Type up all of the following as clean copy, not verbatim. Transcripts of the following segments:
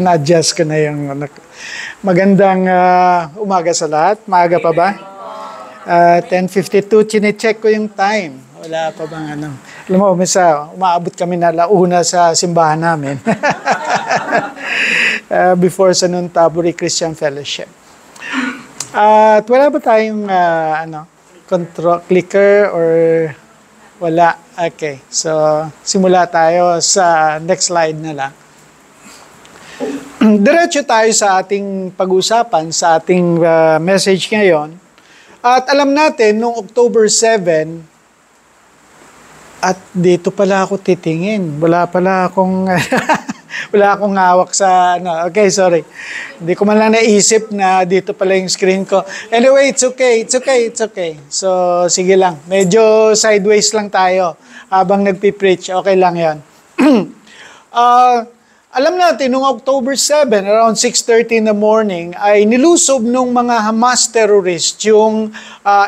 Na-adjust ko na yung magandang umaga sa lahat. Maaga pa ba? 10:52, chine-check ko yung time. Wala pa bang ano. Alam mo, umaabot kami na alauna sa simbahan namin. Before sa Nuntaburi Christian Fellowship. At wala ba tayong control clicker or wala? Okay. So, simula tayo sa next slide na lang. Diretso tayo sa ating pag-usapan, sa ating message ngayon. At alam natin, noong October 7, at dito pala ako titingin. Wala pala akong, wala akong hawak sa, okay, sorry. Hindi ko man lang naisip na dito pala yung screen ko. Anyway, it's okay. So, sige lang. Medyo sideways lang tayo habang nagpipreach. Okay lang yan. Alam natin, noong October 7, around 6:30 in the morning, ay nilusob ng mga Hamas terrorist yung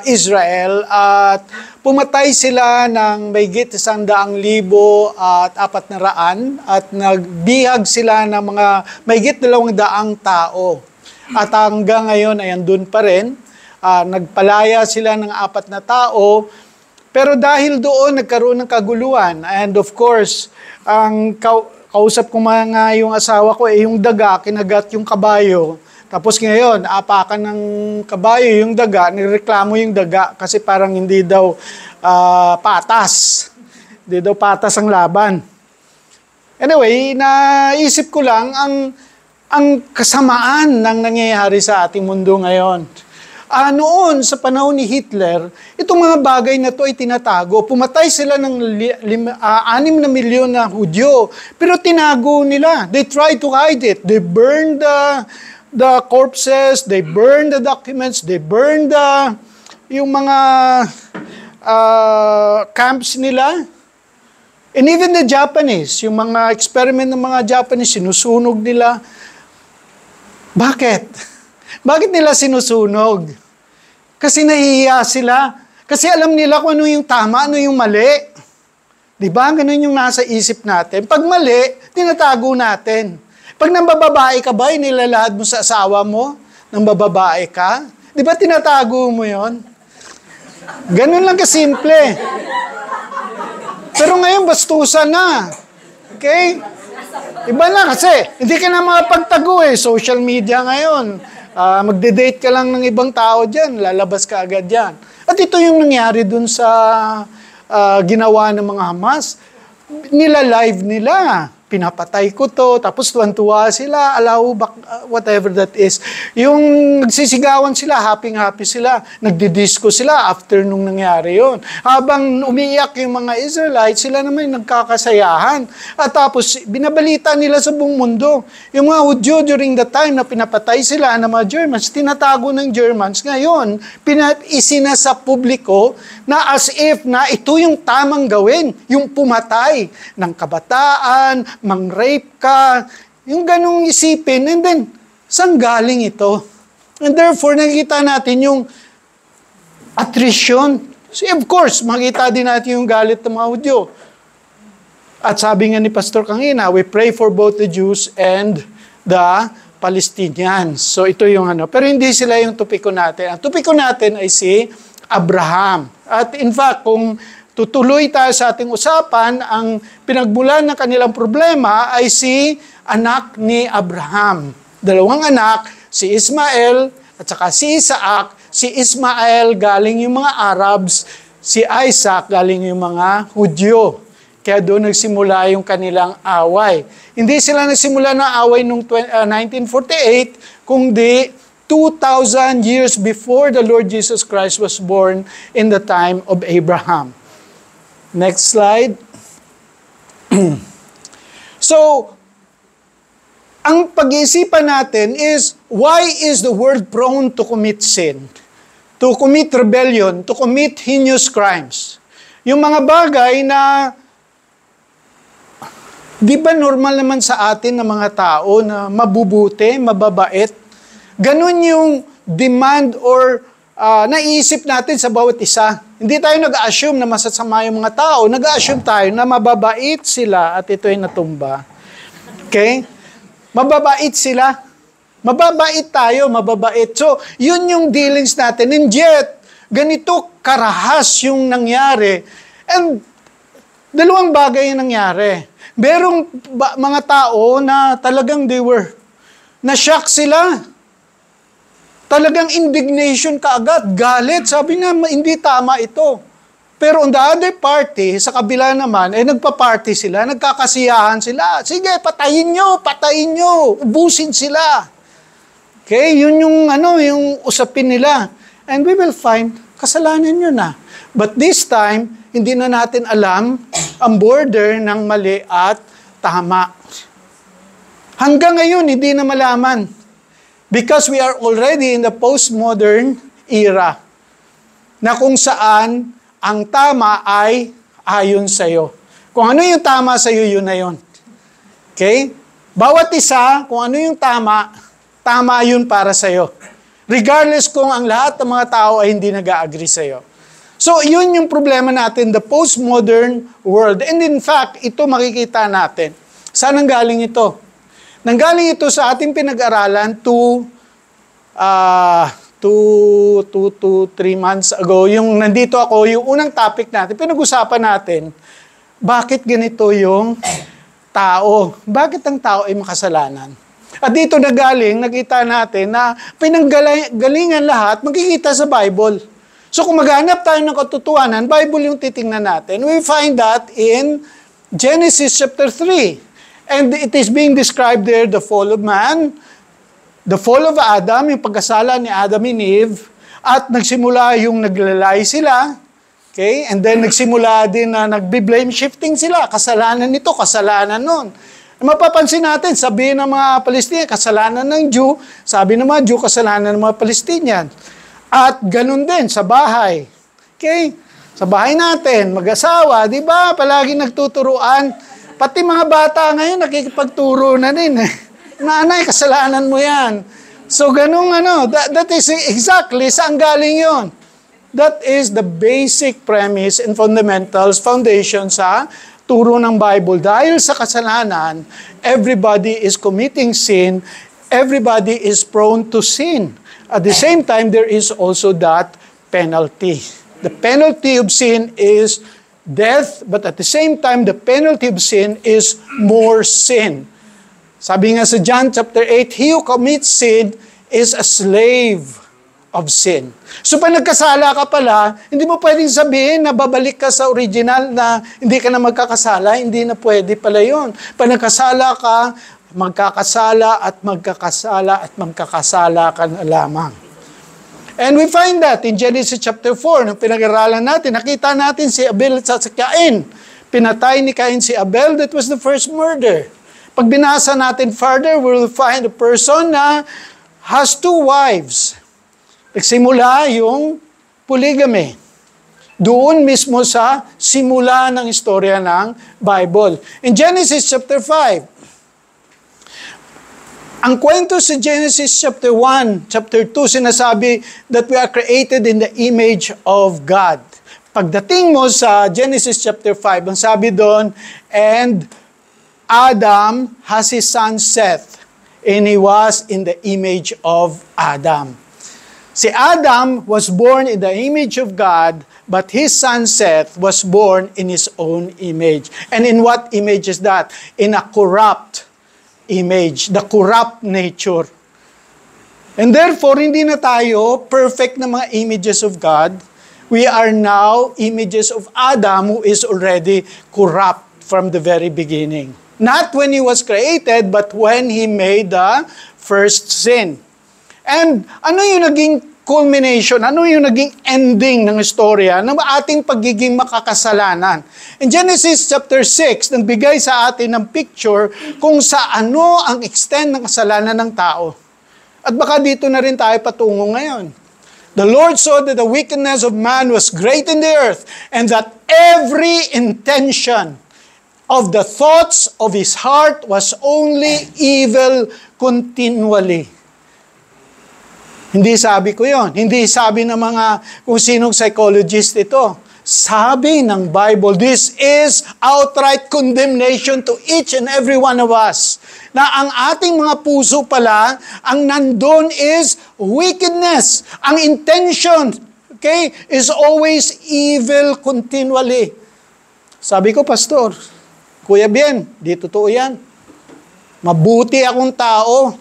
Israel at pumatay sila ng mahigit 100,000 at 400 at nagbihag sila ng mga mahigit 200 tao. At hanggang ngayon ay andun pa rin. Nagpalaya sila ng 4 na tao. Pero dahil doon nagkaroon ng kaguluhan and of course, ang kausap ko nga yung asawa ko, yung daga, kinagat yung kabayo. Tapos ngayon, apakan ng kabayo yung daga, nireklamo yung daga kasi parang hindi daw patas. Hindi daw patas ang laban. Anyway, naisip ko lang ang kasamaan ng nangyayari sa ating mundo ngayon. Noon, sa panahon ni Hitler, itong mga bagay na ito ay tinatago. Pumatay sila ng 6 na milyon na Hudyo, pero tinago nila. They tried to hide it. They burned the corpses, they burned the documents, they burned yung mga camps nila. And even the Japanese, yung mga experiment ng mga Japanese, sinusunog nila. Bakit? Bakit nila sinusunog? Kasi nahihiya sila. Kasi alam nila kung ano yung tama, ano yung mali. Diba? Ganun yung nasa isip natin. Pag mali, tinatago natin. Pag nambababae ka ba, inilalahad mo sa asawa mo, nambababae ka, diba tinatago mo yon? Ganun lang kasimple. Pero ngayon, bastusan na. Okay? Iba na kasi, hindi ka na makapagtago social media ngayon. Magde-date ka lang ng ibang tao dyan, lalabas ka agad dyan. At ito yung nangyari dun sa ginawa ng mga Hamas. Nila-live nila. Pinapatay ko to, tapos tuwan-tuwa sila, whatever that is. Yung nagsisigawan sila, happy-happy sila, nagdidisco sila after nung nangyari yon. Habang umiiyak yung mga Israelites, sila naman nagkakasayahan. At tapos, binabalita nila sa buong mundo. Yung mga Hudyo during the time na pinapatay sila ng mga Germans, tinatago ng Germans. Ngayon, isinasa publiko na as if na ito yung tamang gawin, yung pumatay ng kabataan, mang-rape ka, yung ganong isipin, and then, saan galing ito? And therefore, nakikita natin yung attrition. So, of course, makita din natin yung galit ng mga Hudyo. At sabi nga ni Pastor kanina, we pray for both the Jews and the Palestinians. So, ito yung Pero hindi sila yung tupiko natin. Ang tupiko natin ay si Abraham. At in fact, kung tutuloy tayo sa ating usapan, ang pinagmulan ng kanilang problema ay si anak ni Abraham. 2 anak, si Ismael at saka si Isaac. Si Ismael galing yung mga Arabs, si Isaac galing yung mga Hudyo. Kaya doon nagsimula yung kanilang away. Hindi sila nagsimula ng away noong 1948, kundi 2,000 years before the Lord Jesus Christ was born in the time of Abraham. Next slide. So, ang pag-iisipan natin is, why is the world prone to commit sin? To commit rebellion, to commit heinous crimes? Yung mga bagay na, di ba normal naman sa atin na mga tao na mabubuti, mababait? Ganun yung demand or naiisip natin sa bawat isa. Hindi tayo nag-assume na masasama yung mga tao. Nag-assume tayo na mababait sila at ito ay natumba. Okay? Mababait sila. Mababait tayo, mababait. So, yun yung dealings natin. And yet, ganito karahas yung nangyari. And dalawang bagay yung nangyari. Merong mga tao na talagang na-shock sila. Talagang indignation kaagad, galit. Sabi nga, hindi tama ito. Pero on the other party, sa kabila naman, nagpa-party sila, nagkakasiyahan sila. Sige, patayin nyo, ubusin sila. Okay, yun yung usapin nila. And we will find, kasalanan nyo na. But this time, hindi na natin alam ang border ng mali at tama. Hanggang ngayon, hindi na malaman. Because we are already in the postmodern era na kung saan ang tama ay ayon sa'yo. Kung ano yung tama sa'yo, yun na yun. Okay? Bawat isa, kung ano yung tama, tama yun para sa'yo. Regardless kung ang lahat ng mga tao ay hindi nag-agree sa'yo. So, yun yung problema natin, the postmodern world. And in fact, ito makikita natin. Saan ang galing ito? Nanggaling ito sa ating pinag-aralan 2 to 3 months ago. Yung nandito ako, yung unang topic natin, pinag-usapan natin, bakit ganito yung tao? Bakit ang tao ay makasalanan? At dito nakita natin na pinanggalingan lahat, makikita sa Bible. So kung maghanap tayo ng katotohanan, Bible yung titingnan natin. We find that in Genesis chapter 3. And it is being described there, the fall of man, the fall of Adam, yung pagkasala ni Adam and Eve, at nagsimula yung naglalay sila, okay? And then nagsimula din na nagbi-blame shifting sila, kasalanan nito, kasalanan nun. Mapapansin natin, sabihin ng mga Palestinian, kasalanan ng Jew, sabi ng mga Jew, kasalanan ng mga Palestinian. At ganun din sa bahay. Okay? Sa bahay natin, mag-asawa, di ba? Palagi nagtuturuan. Pati mga bata ngayon, nakikipagturo na din. Nanay, kasalanan mo yan. So, ganun that is exactly saan galing yun. That is the basic premise and fundamentals, foundation sa turo ng Bible. Dahil sa kasalanan, everybody is committing sin, everybody is prone to sin. At the same time, there is also that penalty. The penalty of sin is death, but at the same time, the penalty of sin is more sin. Sabi nga sa John chapter 8, he who commits sin is a slave of sin. So pag nagkasala ka pala, hindi mo pwedeng sabihin na babalik ka sa original na hindi ka na magkakasala, hindi na pwede pala yun. Pag nagkasala ka, magkakasala at magkakasala at magkakasala ka na lamang. And we find that in Genesis chapter 4, nung pinag-aralan natin, nakita natin si Abel at si Cain. Pinatay ni Cain si Abel, that was the first murder. Pag binasa natin further, we will find a person na has 2 wives. Nagsimula yung polygamy. Doon mismo sa simula ng istorya ng Bible. In Genesis chapter 5, ang kwento sa Genesis chapter 1, chapter 2, sinasabi that we are created in the image of God. Pagdating mo sa Genesis chapter 5, ang sabi doon, and Adam has his son Seth, and he was in the image of Adam. Si Adam was born in the image of God, but his son Seth was born in his own image. And in what image is that? In a corrupt image, the corrupt nature. And therefore, hindi na tayo perfect na mga images of God. We are now images of Adam who is already corrupt from the very beginning. Not when he was created, but when he made the first sin. And ano yung naging culmination, ano yung naging ending ng istorya ng ating pagiging makakasalanan? In Genesis chapter 6, nagbigay sa atin ng picture kung sa ano ang extent ng kasalanan ng tao. At baka dito na rin tayo patungo ngayon. The Lord saw that the wickedness of man was great in the earth, and that every intention of the thoughts of his heart was only evil continually. Hindi sabi ko yon. Hindi sabi ng mga kung sinong psychologist ito. Sabi ng Bible, this is outright condemnation to each and every one of us. Na ang ating mga puso pala, ang nandun is wickedness. Ang intention, okay, is always evil continually. Sabi ko, Pastor, Kuya Bien, di totoo yan. Mabuti akong tao.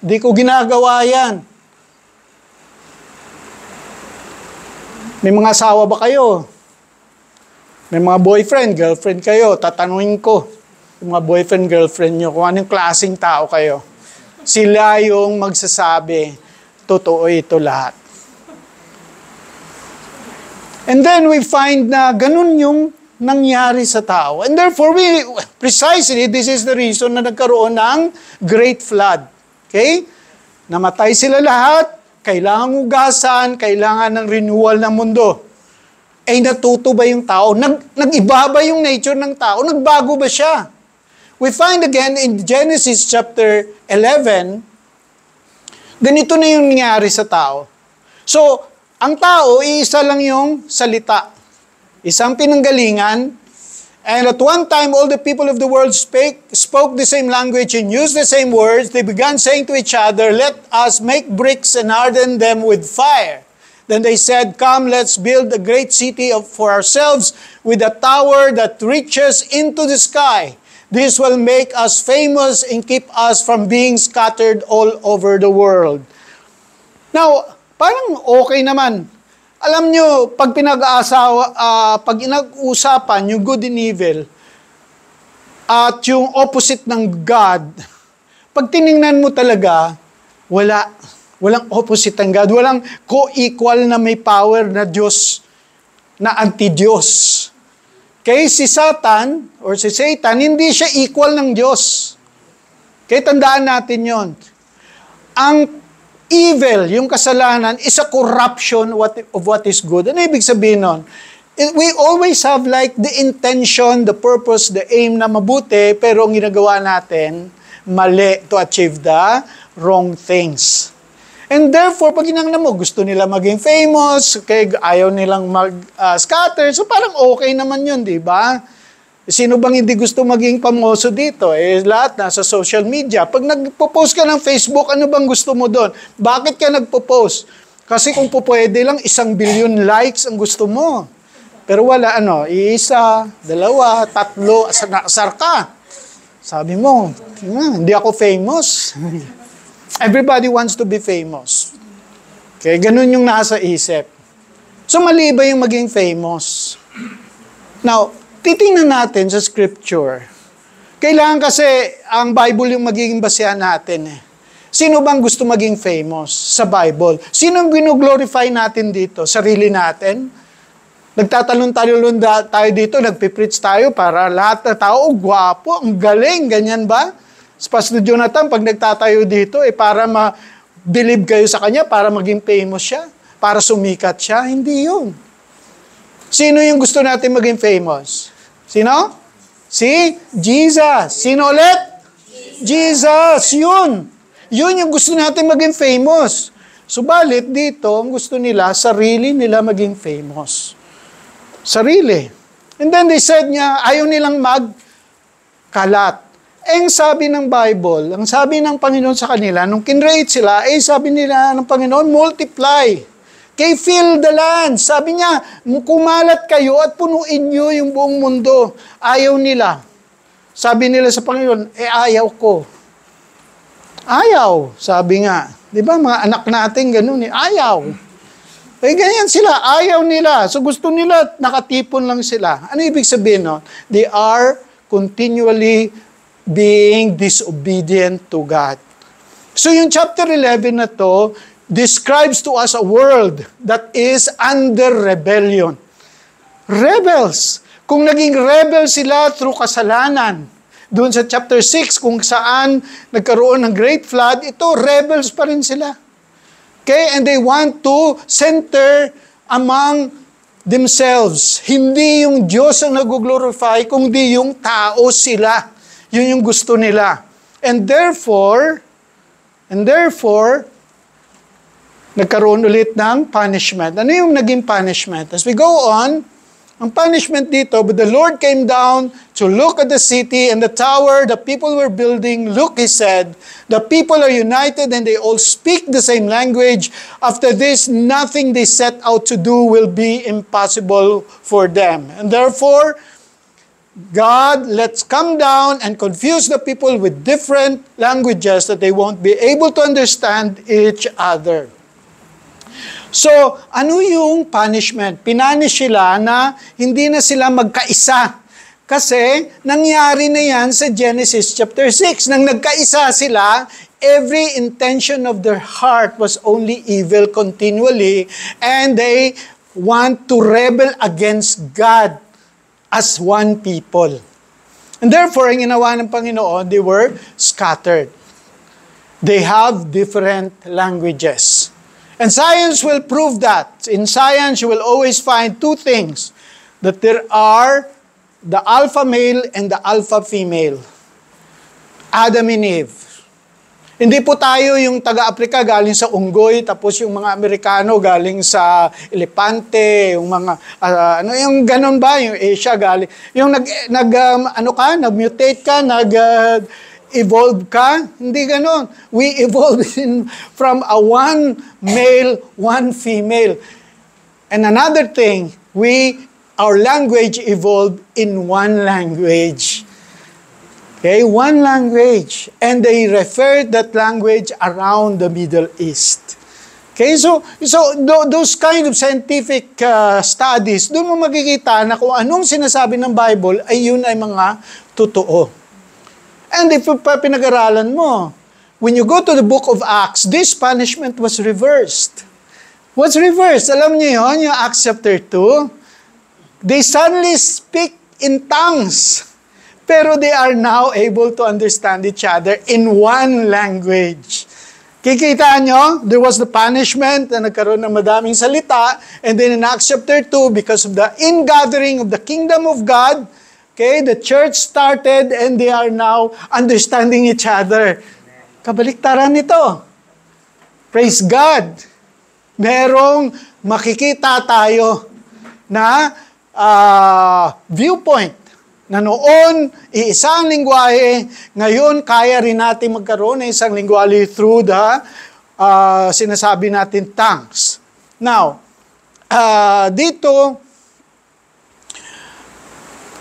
Di ko ginagawa yan. May mga asawa ba kayo? May mga boyfriend, girlfriend kayo? Tatanungin ko, yung mga boyfriend, girlfriend nyo, kung anong klaseng tao kayo. Sila yung magsasabi, totoo ito lahat. And then we find na ganun yung nangyari sa tao. And therefore, precisely, this is the reason na nagkaroon ng great flood. Okay? Namatay sila lahat, kailangan ugasan, kailangan ng renewal ng mundo. Eh, natuto ba yung tao? Nag-iba ba yung nature ng tao? Nagbago ba siya? We find again in Genesis chapter 11, ganito na yung nangyari sa tao. So, ang tao, iisa lang yung salita. Isang pinanggalingan. And at one time, all the people of the world spoke the same language and used the same words. They began saying to each other, let us make bricks and harden them with fire. Then they said, come, let's build a great city for ourselves with a tower that reaches into the sky. This will make us famous and keep us from being scattered all over the world. Now, parang okay naman. Alam nyo, pag pag inag-usapan yung good and evil at yung opposite ng God, pag tiningnan mo talaga, walang opposite ng God. Walang co-equal na may power na Diyos, na anti-Diyos. Kaya si Satan, or si Satan, hindi siya equal ng Diyos. Kaya tandaan natin yon. Ang evil, yung kasalanan, is a corruption of what is good. Ano ibig sabihin nun? We always have like the intention, the purpose, the aim na mabuti, pero ang ginagawa natin, mali to achieve the wrong things. And therefore, pag ginangnan mo, gusto nila maging famous, okay, ayaw nilang mag-scatter, so parang okay naman yun, di ba? Sino bang hindi gusto maging pamoso dito? Lahat nasa social media. Pag nagpo-post ka ng Facebook, ano bang gusto mo doon? Bakit ka nagpo-post? Kasi kung pupwede lang, 1 billion likes ang gusto mo. Pero wala, 1, 2, 3, asar ka. Sabi mo, hindi ako famous. Everybody wants to be famous. Okay, ganun yung nasa isip. So, mali ba yung maging famous? Now, titingnan natin sa scripture. Kailangan kasi ang Bible yung magiging basehan natin. Sino bang gusto maging famous sa Bible? Sino ang gino-glorify natin dito? Sarili natin? Nagtatalon-talon tayo dito, nagpipreach tayo para lahat na tao, gwapo, ang galing, ganyan ba? Si Pastor Jonathan, pag nagtatayo dito, para ma-believe kayo sa kanya, para maging famous siya, para sumikat siya, hindi yun. Sino yung gusto natin maging famous? Sino? Si Jesus. Sino ulit? Jesus. Yun. Yun yung gusto natin maging famous. Subalit dito, ang gusto nila, sarili nila maging famous. Sarili. And then they said nga, ayaw nilang magkalat. Ang sabi ng Bible, ang sabi ng Panginoon sa kanila, nung kinreate sila, sabi nila ng Panginoon, multiply. Kay fill the land. Sabi niya, kumalat kayo at punuin nyo yung buong mundo. Ayaw nila. Sabi nila sa Panginoon, ayaw ko. Ayaw, sabi nga. Di ba, mga anak natin ganun ayaw. Ganyan sila, ayaw nila. So gusto nila, nakatipon lang sila. Ano ibig sabihin nun? They are continually being disobedient to God. So yung chapter 11 na to, describes to us a world that is under rebellion. Rebels. Kung naging rebel sila through kasalanan, doon sa chapter 6, kung saan nagkaroon ng great flood, ito, rebels pa rin sila. Okay? And they want to center among themselves. Hindi yung Diyos ang nag-glorify, kundi yung tao sila. Yun yung gusto nila. And therefore, nagkaroon ulit ng punishment. Ano yung naging punishment? As we go on, ang punishment dito, but the Lord came down to look at the city and the tower the people were building. Look, he said, the people are united and they all speak the same language. After this, nothing they set out to do will be impossible for them. And therefore, God, let's come down and confuse the people with different languages that they won't be able to understand each other. So, ano yung punishment? Pinanish sila na hindi na sila magkaisa. Kasi, nangyari na yan sa Genesis chapter 6. Nang nagkaisa sila, every intention of their heart was only evil continually, and they want to rebel against God as one people. And therefore, ang ginawa ng Panginoon, they were scattered. They have different languages. And science will prove that. In science, you will always find two things. That there are the alpha male and the alpha female. Adam and Eve. Hindi po tayo yung taga-Afrika galing sa unggoy, tapos yung mga Amerikano galing sa elepante, yung mga, yung ganun ba? Yung Asia galing. Yung nag-mutate ka, evolve ka? Hindi ganon. We evolved from a one male, one female. And another thing, our language evolved in one language. Okay, one language. And they referred that language around the Middle East. Okay, so those kind of scientific studies, doon mo makikita na kung anong sinasabi ng Bible ay yun ay mga totoo. And if pinag-aralan mo, when you go to the book of Acts, this punishment was reversed. What's reversed? Alam niyo yun, yung Acts chapter 2? They suddenly speak in tongues. Pero they are now able to understand each other in one language. Kikita nyo, there was the punishment na nagkaroon ng madaming salita. And then in Acts chapter 2, because of the ingathering of the kingdom of God, okay, the church started and they are now understanding each other. Kabaliktaran nito. Praise God. Merong makikita tayo na viewpoint na noon iisang lingwahe, ngayon kaya rin natin magkaroon ng isang lingwahe through the sinasabi natin tongues. Now, dito,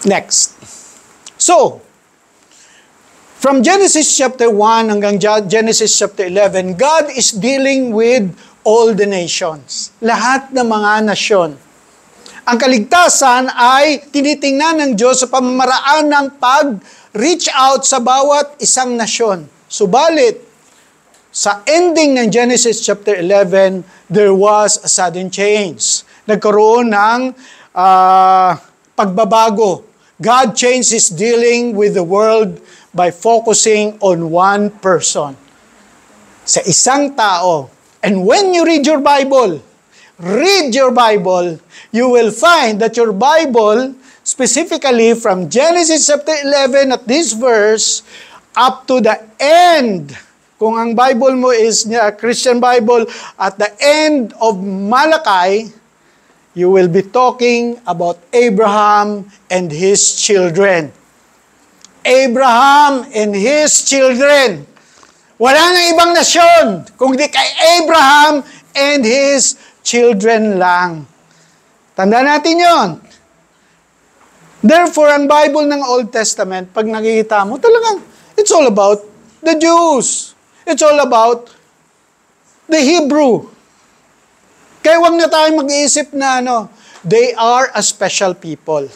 next. So, from Genesis chapter 1 hanggang Genesis chapter 11, God is dealing with all the nations. Lahat ng mga nasyon. Ang kaligtasan ay tinitingnan ng Diyos sa pamamaraan ng pag-reach out sa bawat isang nasyon. Subalit, sa ending ng Genesis chapter 11, there was a sudden change. Nagkaroon ng pagbabago. God changed His dealing with the world by focusing on one person. Sa isang tao. And when you read your Bible, you will find that your Bible, specifically from Genesis chapter 11 at this verse, up to the end, kung ang Bible mo is Christian Bible, at the end of Malachi, you will be talking about Abraham and his children. Abraham and his children. Wala nang ibang nasyon, kundi kay Abraham and his children lang. Tandaan natin yon. Therefore, ang Bible ng Old Testament, pag nakikita mo, talagang, it's all about the Jews. It's all about the Hebrew. Kaya wag na tayong mag-iisip na they are a special people.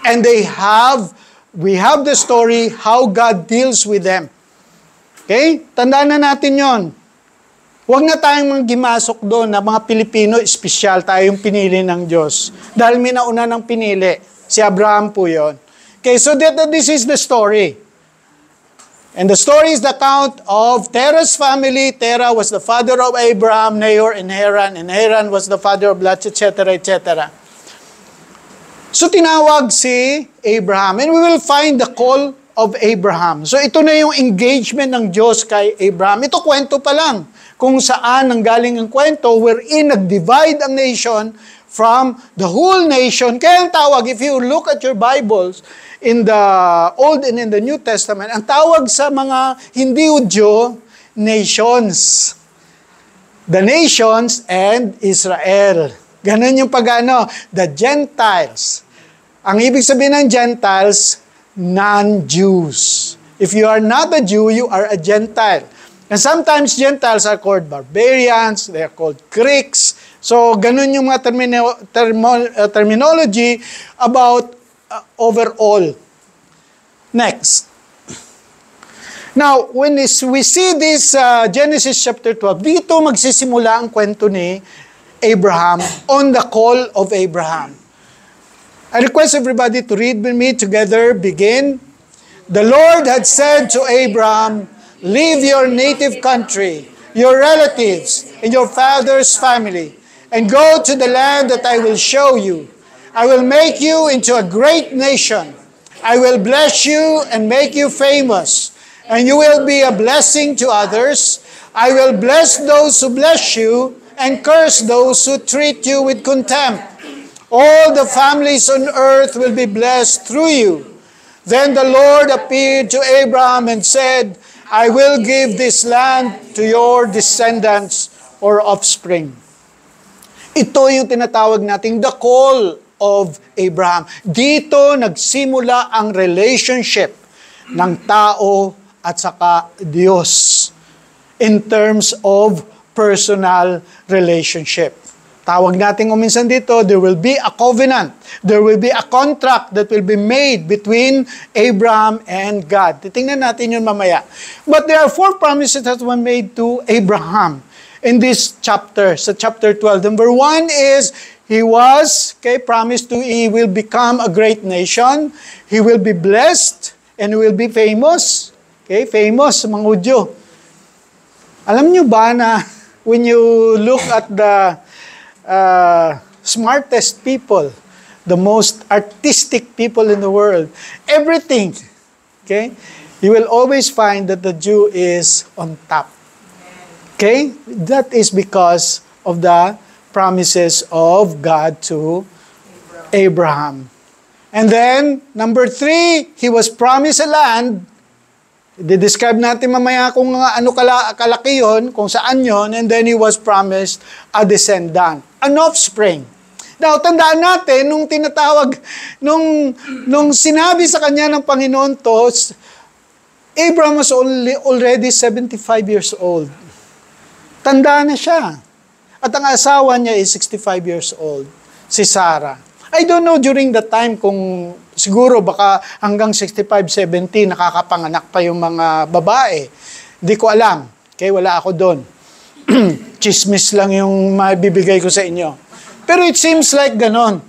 And we have the story how God deals with them. Okay? Tandaan na natin yon. Huwag na tayong gimasok doon na mga Pilipino, espesyal tayong pinili ng Diyos. Dahil may nauna ng pinili. Si Abraham po yon. Okay, so this is the story. And the story is the account of Terah's family. Terah was the father of Abraham, Nahor, and Haran was the father of Lot, etc., etc. So tinawag si Abraham. And we will find the call of Abraham. So ito na yung engagement ng Diyos kay Abraham. Ito kwento pa lang. kung saan nanggaling ang kwento wherein nag-divide ang nation from the whole nation. Kaya ang tawag, if you look at your Bibles, in the Old and in the New Testament, ang tawag sa mga hindi Hudyo, nations. The nations and Israel. Ganun yung the Gentiles. Ang ibig sabihin ng Gentiles, non-Jews. If you are not a Jew, you are a Gentile. And sometimes Gentiles are called barbarians, they are called Greeks. So, ganun yung mga terminology about overall. Next. Now, when we see this Genesis chapter 12, dito magsisimula ang kwento ni Abraham on the call of Abraham. I request everybody to read with me together. Begin. The Lord had said to Abraham, leave your native country, your relatives, and your father's family, and go to the land that I will show you. I will make you into a great nation. I will bless you and make you famous, and you will be a blessing to others. I will bless those who bless you, and curse those who treat you with contempt. All the families on earth will be blessed through you. Then the Lord appeared to Abraham and said, I will give this land to your descendants or offspring. Ito yung tinatawag nating the call of Abraham. Dito nagsimula ang relationship ng tao at saka Diyos in terms of personal relationship. Tawag natin minsan dito, there will be a covenant. There will be a contract that will be made between Abraham and God. Titingnan natin yun mamaya. But there are 4 promises that were made to Abraham in this chapter, sa chapter 12. Number 1 is, he promised he will become a great nation. He will be blessed and will be famous. Okay, famous sa mga Hudyo. Alam nyo ba na when you look at the smartest people, the most artistic people in the world, everything, okay, you will always find that the Jew is on top. Okay? That is because of the promises of God to Abraham. And then, number 3, he was promised a land. I-describe natin mamaya kung ano kalaki yun, kung saan yun, and then he was promised a descendant, an offspring. Now, tandaan natin, nung tinatawag, nung sinabi sa kanya ng Panginoon to, Abraham was already 75 years old. Tanda na siya. At ang asawa niya is 65 years old, si Sarah. I don't know during that time kung siguro baka hanggang 65, 70 nakakapanganak pa yung mga babae. Hindi ko alam. Okay, wala ako doon. Chismis lang yung mabibigay ko sa inyo. Pero it seems like ganon.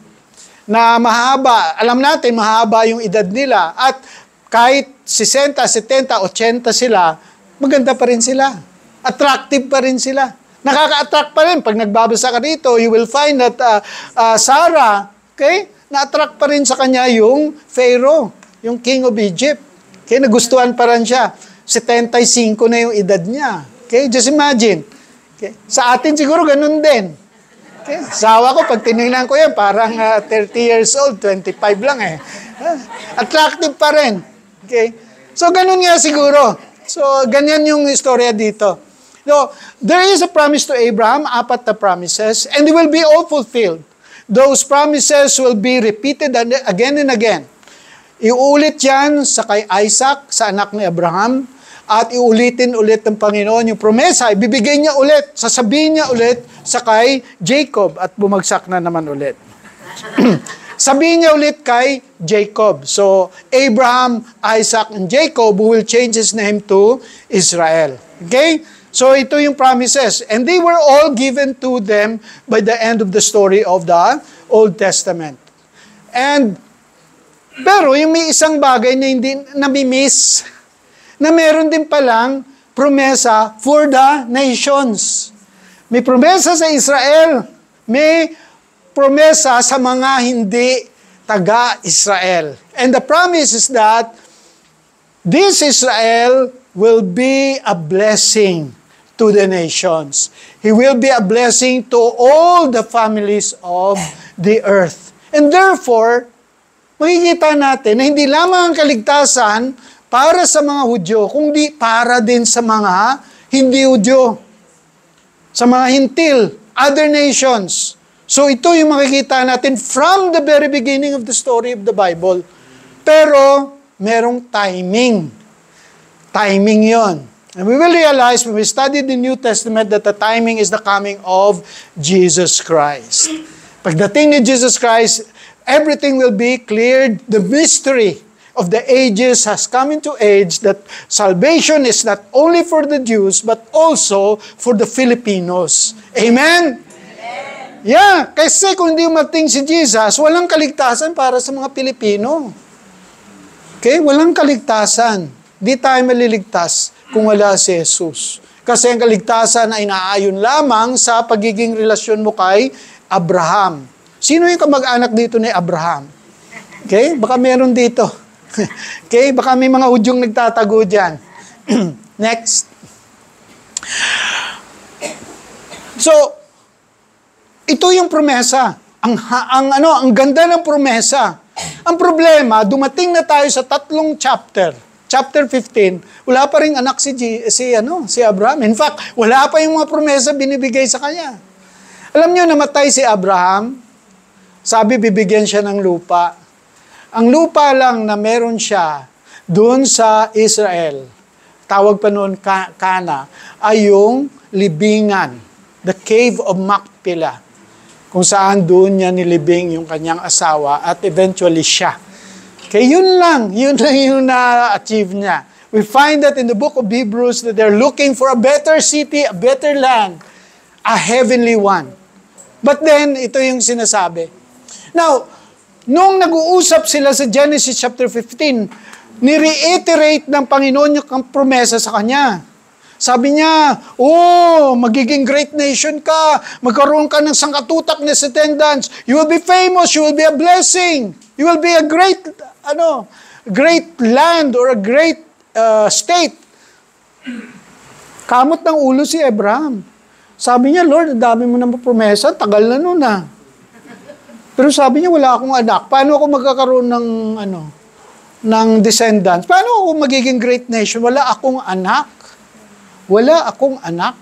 Na mahaba. Alam natin, mahaba yung edad nila. At kahit 60, 70, 80 sila, maganda pa rin sila. Attractive pa rin sila. Nakaka-attract pa rin. Pag nagbabasa ka dito, you will find that Sarah, okay, na-attract pa rin sa kanya yung Pharaoh, yung King of Egypt. Okay, nagustuhan pa rin siya. 75 na yung edad niya. Okay, just imagine. Okay, sa atin siguro ganun din. Okay, sawa ko, pag tinignan ko yan, parang 30 years old, 25 lang eh. Attractive pa rin. Okay, so ganun nga siguro. So, ganyan yung istorya dito. So, there is a promise to Abraham, 4 na promises, and they will be all fulfilled. Those promises will be repeated again and again. Iulit yan sa kay Isaac, sa anak ni Abraham, at iulitin ulit ng Panginoon yung promesa. Ibibigay niya ulit, sasabihin niya ulit sa kay Jacob, at bumagsak na naman ulit. Sabihin niya ulit kay Jacob. So, Abraham, Isaac, and Jacob will change his name to Israel. Okay? So, ito yung promises. And they were all given to them by the end of the story of the Old Testament. Pero yung may isang bagay na hindi nami-miss, na meron din palang promesa for the nations. May promesa sa Israel. May promesa sa mga hindi taga-Israel. And the promise is that this Israel will be a blessing to to the nations. He will be a blessing to all the families of the earth. And therefore, makikita natin na hindi lamang ang kaligtasan para sa mga Hudyo, kundi para din sa mga hindi Hudyo, sa mga hintil, other nations. So ito yung makikita natin from the very beginning of the story of the Bible. Pero, merong timing. Timing yon. And we will realize when we study the New Testament that the timing is the coming of Jesus Christ. Pagdating ni Jesus Christ, everything will be cleared. The mystery of the ages has come into age that salvation is not only for the Jews but also for the Filipinos. Amen? Yeah, kasi kung hindi umating si Jesus, walang kaligtasan para sa mga Pilipino. Okay? Walang kaligtasan. Di tayo maliligtas kung wala si Jesus. Kasi ang kaligtasan ay naayon lamang sa pagiging relasyon mo kay Abraham. Sino yung kamag-anak dito ni Abraham? Okay? Baka meron dito. Okay? Baka may mga Hudyong nagtatago dyan. Next. So, ito yung promesa. Ang ganda ng promesa. Ang problema, dumating na tayo sa 3 chapter. Chapter 15, wala pa ring anak si Abraham. In fact, wala pa yung mga promesa binibigay sa kanya. Alam niyo, namatay si Abraham. Sabi, bibigyan siya ng lupa. Ang lupa lang na meron siya doon sa Israel, tawag pa noon Cana, ay yung libingan, the cave of Macpelah, kung saan doon niya nilibing yung kanyang asawa at eventually siya. Okay, yun lang yung na-achieve niya. We find that in the book of Hebrews that they're looking for a better city, a better land, a heavenly one. But then, ito yung sinasabi. Now, nung nag-uusap sila sa Genesis chapter 15, ni-reiterate ng Panginoon yung promesa sa kanya. Sabi niya, magiging great nation ka, magkaroon ka ng sangkatutak na descendants, you will be famous, you will be a blessing, you will be a great land or a great state. Kamot ng ulo si Abraham. Sabi niya, Lord, ang dami mo na promesa, tagal na nun ah. Pero sabi niya, wala akong anak. Paano ako magkakaroon ng descendants? Paano ako magiging great nation? Wala akong anak. Wala akong anak.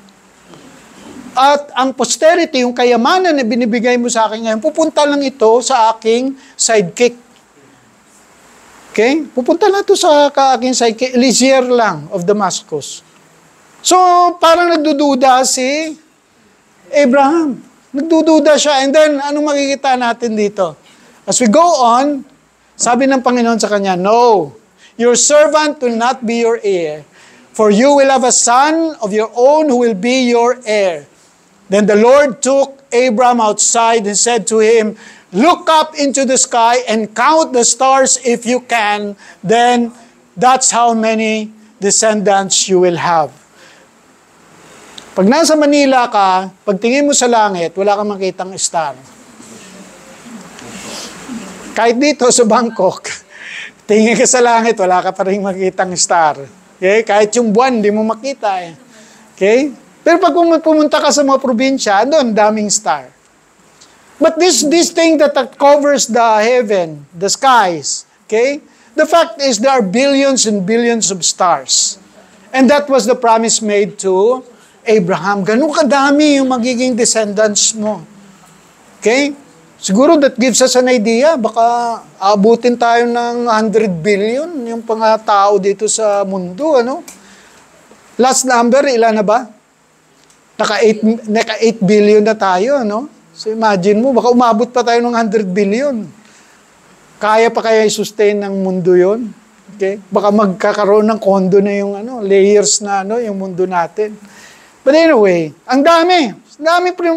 At ang posterity, yung kayamanan na binibigay mo sa akin ngayon, pupunta lang ito sa aking sidekick. Okay? Pupunta lang ito sa aking sidekick, Eliezer lang of Damascus. So, parang nagdududa si Abraham. Nagdududa siya. And then, anong makikita natin dito? As we go on, sabi ng Panginoon sa kanya, no, your servant will not be your heir, for you will have a son of your own who will be your heir. Then the Lord took Abram outside and said to him, look up into the sky and count the stars if you can. Then that's how many descendants you will have. Pag nasa Manila ka, pagtingin mo sa langit, wala kang makitang star. Kahit dito sa Bangkok, tingin ka sa langit, wala ka pa rin makitang star. Okay? Kahit yung buwan, di mo makita eh. Okay? Pero pag pumunta ka sa mga probinsya, doon, daming star. But this thing that covers the heaven, the skies, okay? The fact is there are billions and billions of stars. And that was the promise made to Abraham. Ganun kadami yung magiging descendants mo. Okay? Siguro that gives us an idea. Baka abutin tayo ng 100 billion yung mga tao dito sa mundo. Ano? Last number, ilan na ba? Naka 8 billion na tayo. Ano? So imagine mo, baka umabot pa tayo ng 100 billion. Kaya pa kaya i-sustain ng mundo yon? Okay? Baka magkakaroon ng kondo na yung layers na yung mundo natin. But anyway, ang dami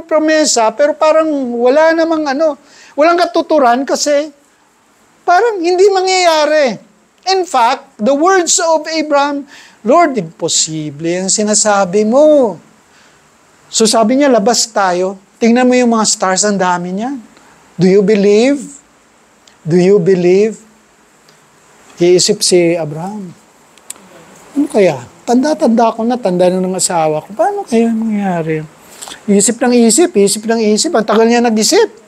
promesa, pero parang wala namang walang katuturan kasi parang hindi mangyayari. In fact, the words of Abraham, Lord, imposible ang sinasabi mo. So sabi niya, labas tayo. Tingnan mo yung mga stars, ang dami niyan. Do you believe? Do you believe? Iisip si Abraham. Ano kaya? tanda-tanda ko na, tanda na ng asawa ko. Paano kaya mangyari? Isip ng isip. Ang tagal niya nag-isip.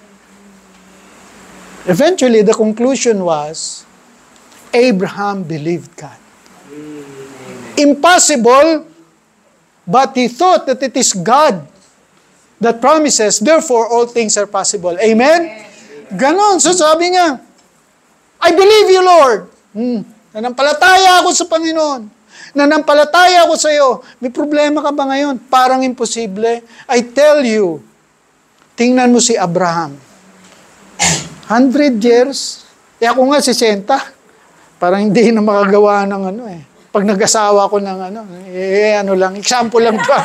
Eventually, the conclusion was, Abraham believed God. Impossible, but he thought that it is God that promises, therefore all things are possible. Amen? Ganon. So sabi niya, I believe you, Lord. Nanampalataya ako sa Panginoon. Nanampalataya ako sa iyo. May problema ka ba ngayon? Parang imposible. I tell you, tingnan mo si Abraham. 100 years. Ako nga 60. Parang hindi na makagawa ng Pag nag-asawa ko ng example lang to.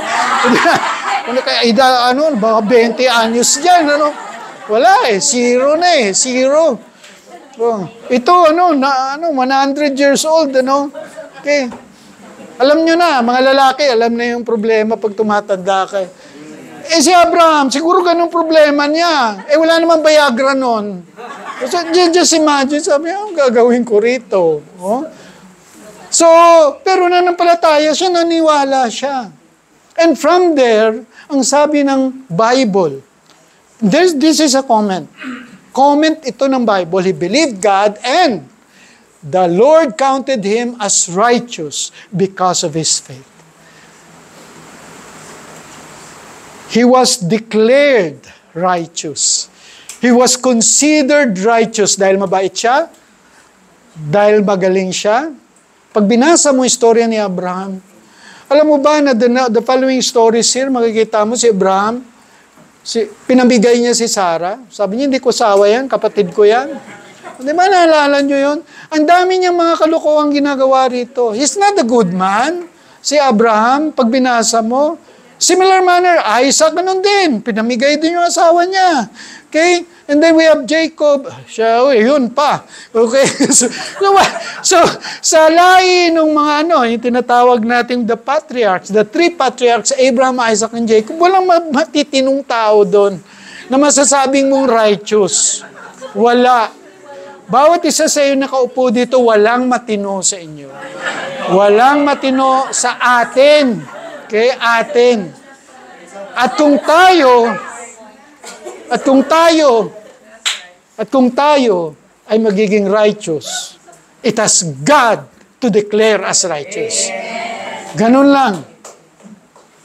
Baka 20 anyos dyan, Wala zero na zero. Ito, 100 years old, Okay. Alam nyo na, mga lalaki, alam na yung problema pag tumatanda ka. Si Abraham, siguro ganun problema niya. Wala naman Viagra nun. So, just imagine, sabi niya, ang gagawin ko rito. So, pero nanampalataya siya, naniwala siya. And from there, ang sabi ng Bible, this is a comment. Comment ito ng Bible, he believed God and the Lord counted him as righteous because of his faith. He was declared righteous. He was considered righteous dahil mabait siya, dahil magaling siya. Pag binasa mo yung istorya ni Abraham, alam mo ba na the following stories here, makikita mo si Abraham, pinamigay niya si Sarah. Sabi niya, hindi ko sawa yan, kapatid ko yan. Di ba naalala nyo yun? Ang dami niyang mga kalokohang ginagawa rito. He's not a good man. Si Abraham, pag binasa mo, similar manner, Isaac, ganun din. Pinamigay din yung asawa niya. Okay? And then we have Jacob. Siya, yun pa. Okay? So sa lahi ng mga yung tinatawag natin the patriarchs, the three patriarchs, Abraham, Isaac, and Jacob, walang matitinong tao doon na masasabing mong righteous. Wala. Bawat isa sa iyo nakaupo dito, walang matino sa inyo. Walang matino sa atin. Okay? Atin. At kung tayo ay magiging righteous, it has God to declare us righteous. Ganun lang.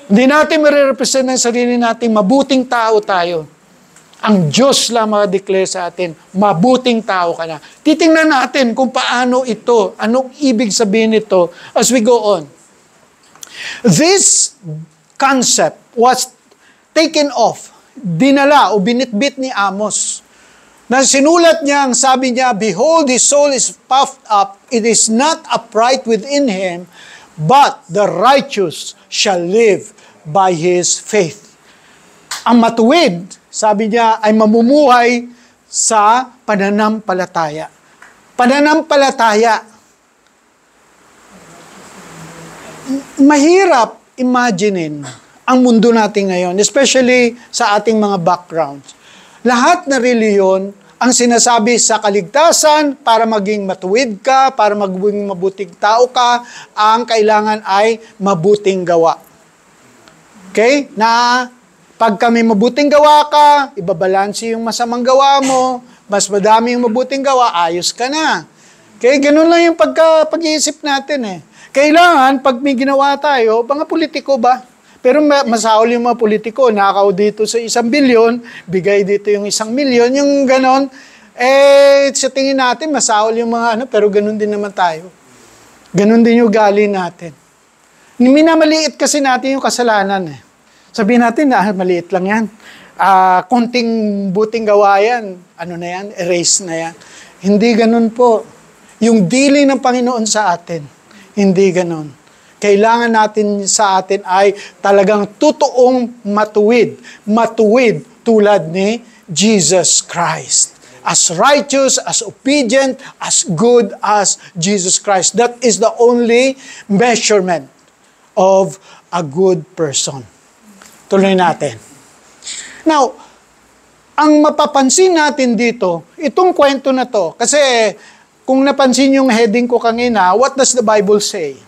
Hindi natin marirepresent ng sarili natin, mabuting tao tayo. Ang Diyos lang makadeclare sa atin, mabuting tao ka na. Titingnan natin kung paano ito, anong ibig sabihin nito as we go on. This concept was taken off, dinala o binitbit ni Amos. Na sinulat niya, ang sabi niya, behold, his soul is puffed up, it is not upright within him, but the righteous shall live by his faith. Ang matuwid, sabi niya, ay mamumuhay sa pananampalataya. Pananampalataya. Mahirap imaginein ang mundo natin ngayon, especially sa ating mga backgrounds. Lahat na reliyon, ang sinasabi sa kaligtasan, para maging matuwid ka, para maging mabuting tao ka, ang kailangan ay mabuting gawa. Okay? Na pag kami mabuting gawa ka, ibabalansi yung masamang gawa mo, mas madami yung mabuting gawa, ayos ka na. Okay? Ganun lang yung pag-iisip natin Kailangan, pag may ginawa tayo, mga politiko ba? Pero masahol yung mga politiko, nakaw dito sa 1 bilyon, bigay dito yung 1 milyon, yung ganon. Sa tingin natin, masahol yung mga pero ganon din naman tayo. Ganon din yung ugali natin. Minamaliit kasi natin yung kasalanan Sabihin natin na maliit lang yan. Konting buting gawa yan. Na yan? Erase na yan. Hindi ganon po. Yung dealing ng Panginoon sa atin, hindi ganon. Kailangan natin sa atin ay talagang totoong matuwid. Matuwid tulad ni Jesus Christ. As righteous, as obedient, as good as Jesus Christ. That is the only measurement of a good person. Tuloy natin. Now, ang mapapansin natin dito, itong kwento na to, kasi kung napansin yung heading ko kanina, what does the Bible say?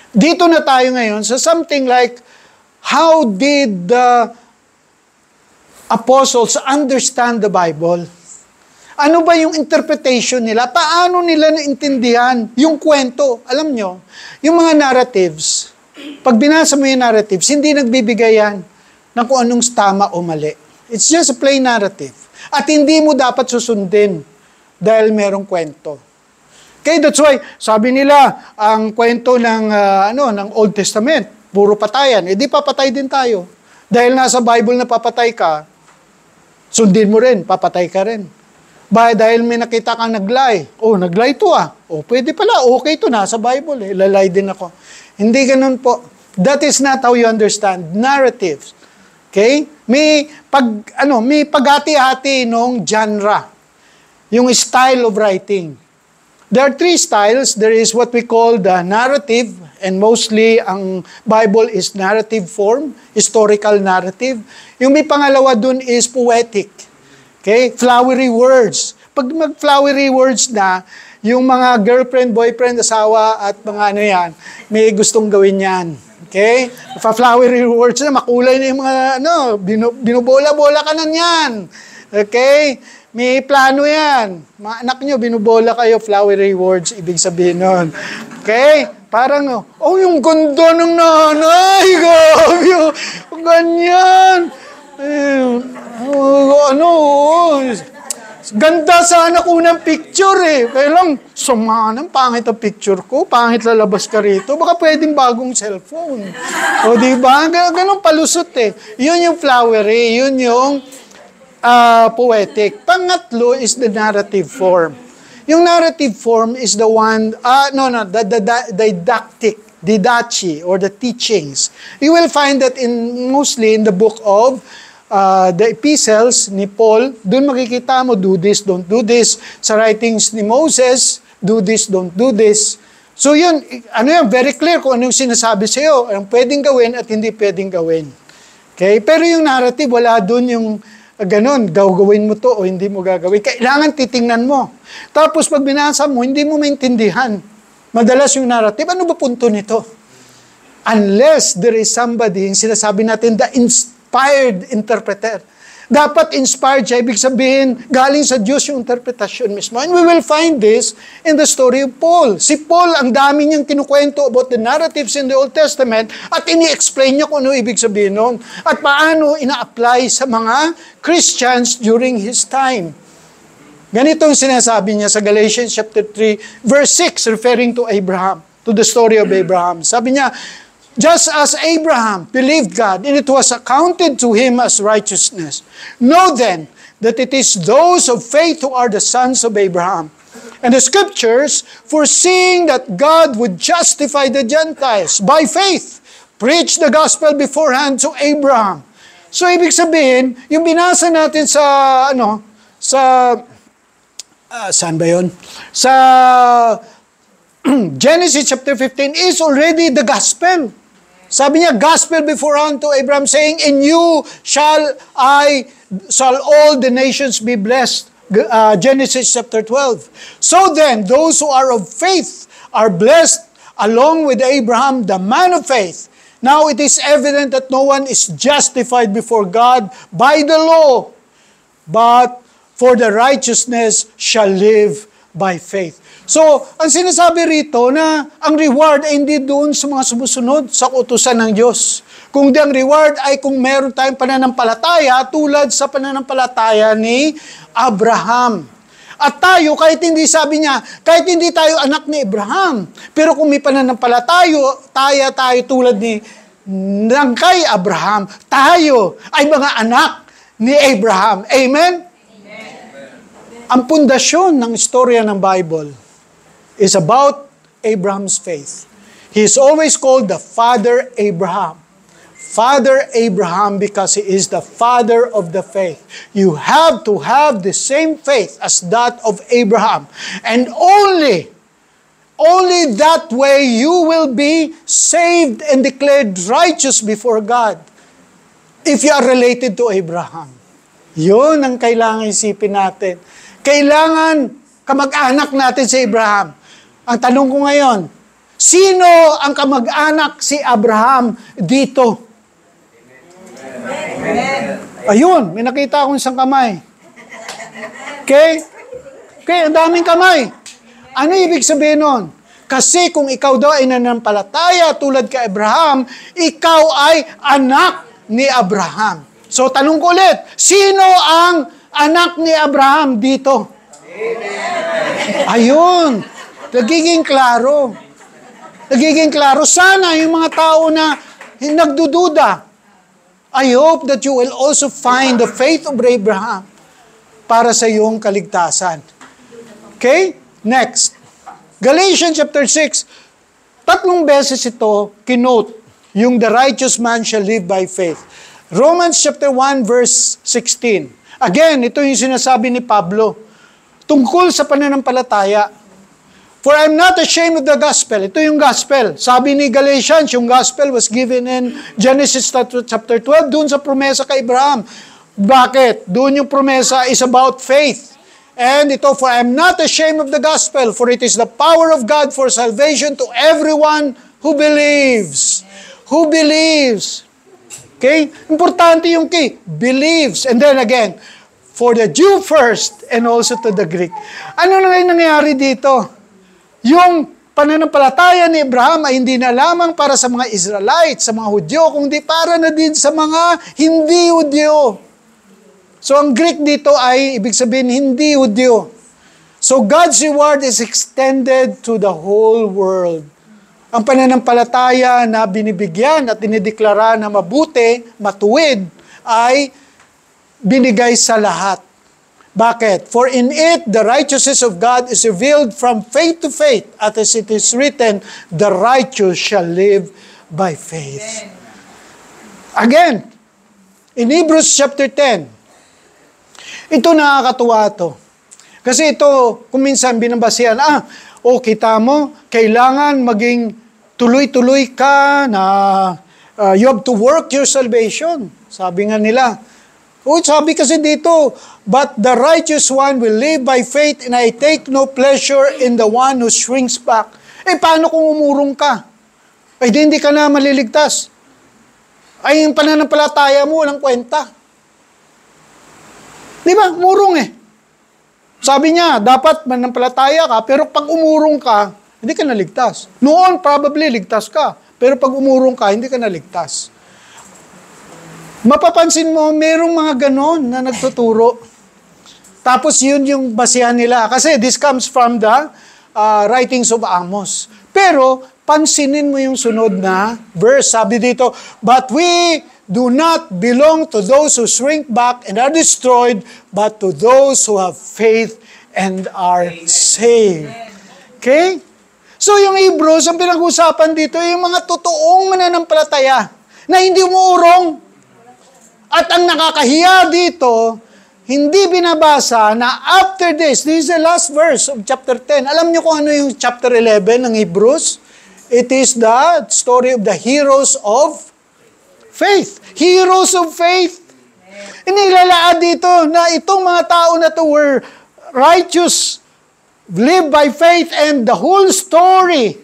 Dito na tayo ngayon sa something like, how did the apostles understand the Bible? Ano ba yung interpretation nila? Paano nila naintindihan yung kwento? Alam nyo, yung mga narratives, pag binasa mo yung narratives, hindi nagbibigay yan ng kung anong tama o mali. It's just a plain narrative. At hindi mo dapat susundin dahil merong kwento. Okay, that's why, sabi nila, ang kwento ng Old Testament, puro patayan. Eh di papatay din tayo. Dahil nasa Bible na papatay ka, sundin mo rin, papatay ka rin. Dahil may nakita kang naglay. Oh, naglay to ah. Oh, pwede pala. Okay to, nasa Bible eh. Lalay din ako. Hindi ganun po. That is not how you understand narratives. Okay? May paghati-hati nung genre. Yung style of writing. There are three styles. There is what we call the narrative, and mostly ang Bible is narrative form, historical narrative. Yung may pangalawa dun is poetic. Okay? Flowery words. Pag mag-flowery words na, yung mga girlfriend, boyfriend, asawa, at mga may gustong gawin yan. Okay? Pa-flowery words na, makulay na yung mga, binubola-bola ka na yan. Okay? May plano yan. Mga anak nyo, binubola kayo, flowery words, ibig sabihin nun. Okay? Parang, yung ganda ng nanay, gabi, ganyan. Ganda sana unang picture eh. Kaya lang, sumanang, pangit ang picture ko, pangit lalabas ka rito, baka pwedeng bagong cellphone. O diba? Ganun palusot eh. Yun yung flowery, yun yung poetic. Pangatlo is the narrative form. Yung narrative form is the one, the didache, or the teachings. You will find that mostly in the book of the epistles ni Paul, doon makikita mo, do this, don't do this. Sa writings ni Moses, do this, don't do this. So yun, very clear kung ano yung sinasabi sa iyo, ang pwedeng gawin at hindi pwedeng gawin. Okay? Pero yung narrative, wala doon yung ganun, gawin mo to o hindi mo gagawin. Kailangan titingnan mo. Tapos pag binasa mo, hindi mo maintindihan. Madalas yung narrative, ano ba punto nito? Unless there is somebody, yung sinasabi natin, the inspired interpreter. Dapat inspired siya, ibig sabihin, galing sa Diyos yung interpretasyon mismo. And we will find this in the story of Paul. Si Paul, ang dami niyang kinukwento about the narratives in the Old Testament at ini-explain niya kung ano ibig sabihin nun at paano ina-apply sa mga Christians during his time. Ganito ang sinasabi niya sa Galatians chapter 3, verse 6, referring to Abraham, to the story of Abraham. Sabi niya, just as Abraham believed God, and it was accounted to him as righteousness. Know then that it is those of faith who are the sons of Abraham. And the scriptures, foreseeing that God would justify the Gentiles by faith, preached the gospel beforehand to Abraham. So ibig sabihin, yung binasa natin saan ba yun? Sa Genesis chapter 15 is already the gospel. Sabi niya, gospel beforehand to Abraham, saying, in you shall all the nations be blessed. Genesis chapter 12. So then, those who are of faith are blessed along with Abraham, the man of faith. Now it is evident that no one is justified before God by the law, but for the righteousness shall live by faith. So, ang sinasabi rito na ang reward ay hindi doon sa mga sumusunod sa utusan ng Diyos. Kung ang reward ay kung meron tayong pananampalataya tulad sa pananampalataya ni Abraham. At tayo, kahit hindi sabi niya, kahit hindi tayo anak ni Abraham, pero kung may pananampalataya tayo tulad ng kay Abraham, tayo ay mga anak ni Abraham. Amen? Ang pundasyon ng istorya ng Bible is about Abraham's faith. He is always called the Father Abraham. Father Abraham because he is the father of the faith. You have to have the same faith as that of Abraham. And only that way you will be saved and declared righteous before God if you are related to Abraham. Yun ang kailangan isipin natin. Kailangan kamag-anak natin si Abraham. Ang tanong ko ngayon, Sino ang kamag-anak si Abraham dito? Ayun, may nakita akong isang kamay. Okay? Okay, ang daming kamay. Ano ibig sabihin nun? Kasi kung ikaw daw ay nananampalataya tulad kay Abraham, ikaw ay anak ni Abraham. So, tanong ko ulit, sino ang anak ni Abraham dito? Amen. Ayun. Nagiging klaro. Nagiging klaro. Sana yung mga tao na nagdududa, I hope that you will also find the faith of Abraham para sa iyong kaligtasan. Okay? Next. Galatians chapter 6. 3 beses ito kinote yung the righteous man shall live by faith. Romans chapter 1 verse 16. Again, ito yung sinasabi ni Pablo tungkol sa pananampalataya. For I'm not ashamed of the gospel. Ito yung gospel. Sabi ni Galatians, yung gospel was given in Genesis chapter 12, doon sa promesa kay Abraham. Bakit? Doon yung promesa is about faith. And ito, for I am not ashamed of the gospel, for it is the power of God for salvation to everyone who believes. Who believes? Okay? Importante yung key. Believes. And then again, for the Jew first and also to the Greek. Ano na nangyayari dito? Yung pananampalataya ni Abraham ay hindi na lamang para sa mga Israelites, sa mga Hudyo, kundi para na din sa mga hindi Hudyo. So ang Greek dito ay, ibig sabihin, hindi Hudyo. So God's reward is extended to the whole world. Ang pananampalataya na binibigyan at dinideklara na mabuti, matuwid, ay binigay sa lahat. Bakit? For in it, the righteousness of God is revealed from faith to faith, as it is written, the righteous shall live by faith. Again, in Hebrews chapter 10, ito nakakatuwa to. Kasi ito, kung minsan binabasihan, kita mo, kailangan maging tuloy-tuloy ka na you have to work your salvation. Sabi nga nila. Sabi kasi dito, but the righteous one will live by faith and I take no pleasure in the one who shrinks back. Paano kung umurong ka? Hindi ka na maliligtas. Yung pananampalataya mo, walang kwenta. Di ba? Umurong Sabi niya, dapat mananampalataya ka, pero pag umurong ka, hindi ka naligtas. Noon, probably, ligtas ka. Pero pag umurong ka, hindi ka naligtas. Mapapansin mo, merong mga ganon na nagtuturo. Tapos yun yung basihan nila. Kasi this comes from the writings of Amos. Pero, pansinin mo yung sunod na verse. Sabi dito, but we do not belong to those who shrink back and are destroyed, but to those who have faith and are saved. Okay? So yung Hebrews, ang pinag-usapan dito, yung mga totoong mananampalataya na hindi umuurong. At ang nakakahiya dito, hindi binabasa na after this is the last verse of chapter 10. Alam niyo kung ano yung chapter 11 ng Hebrews? It is the story of the heroes of faith. Heroes of faith. Inilalaan dito na itong mga tao na to were righteous, live by faith, and the whole story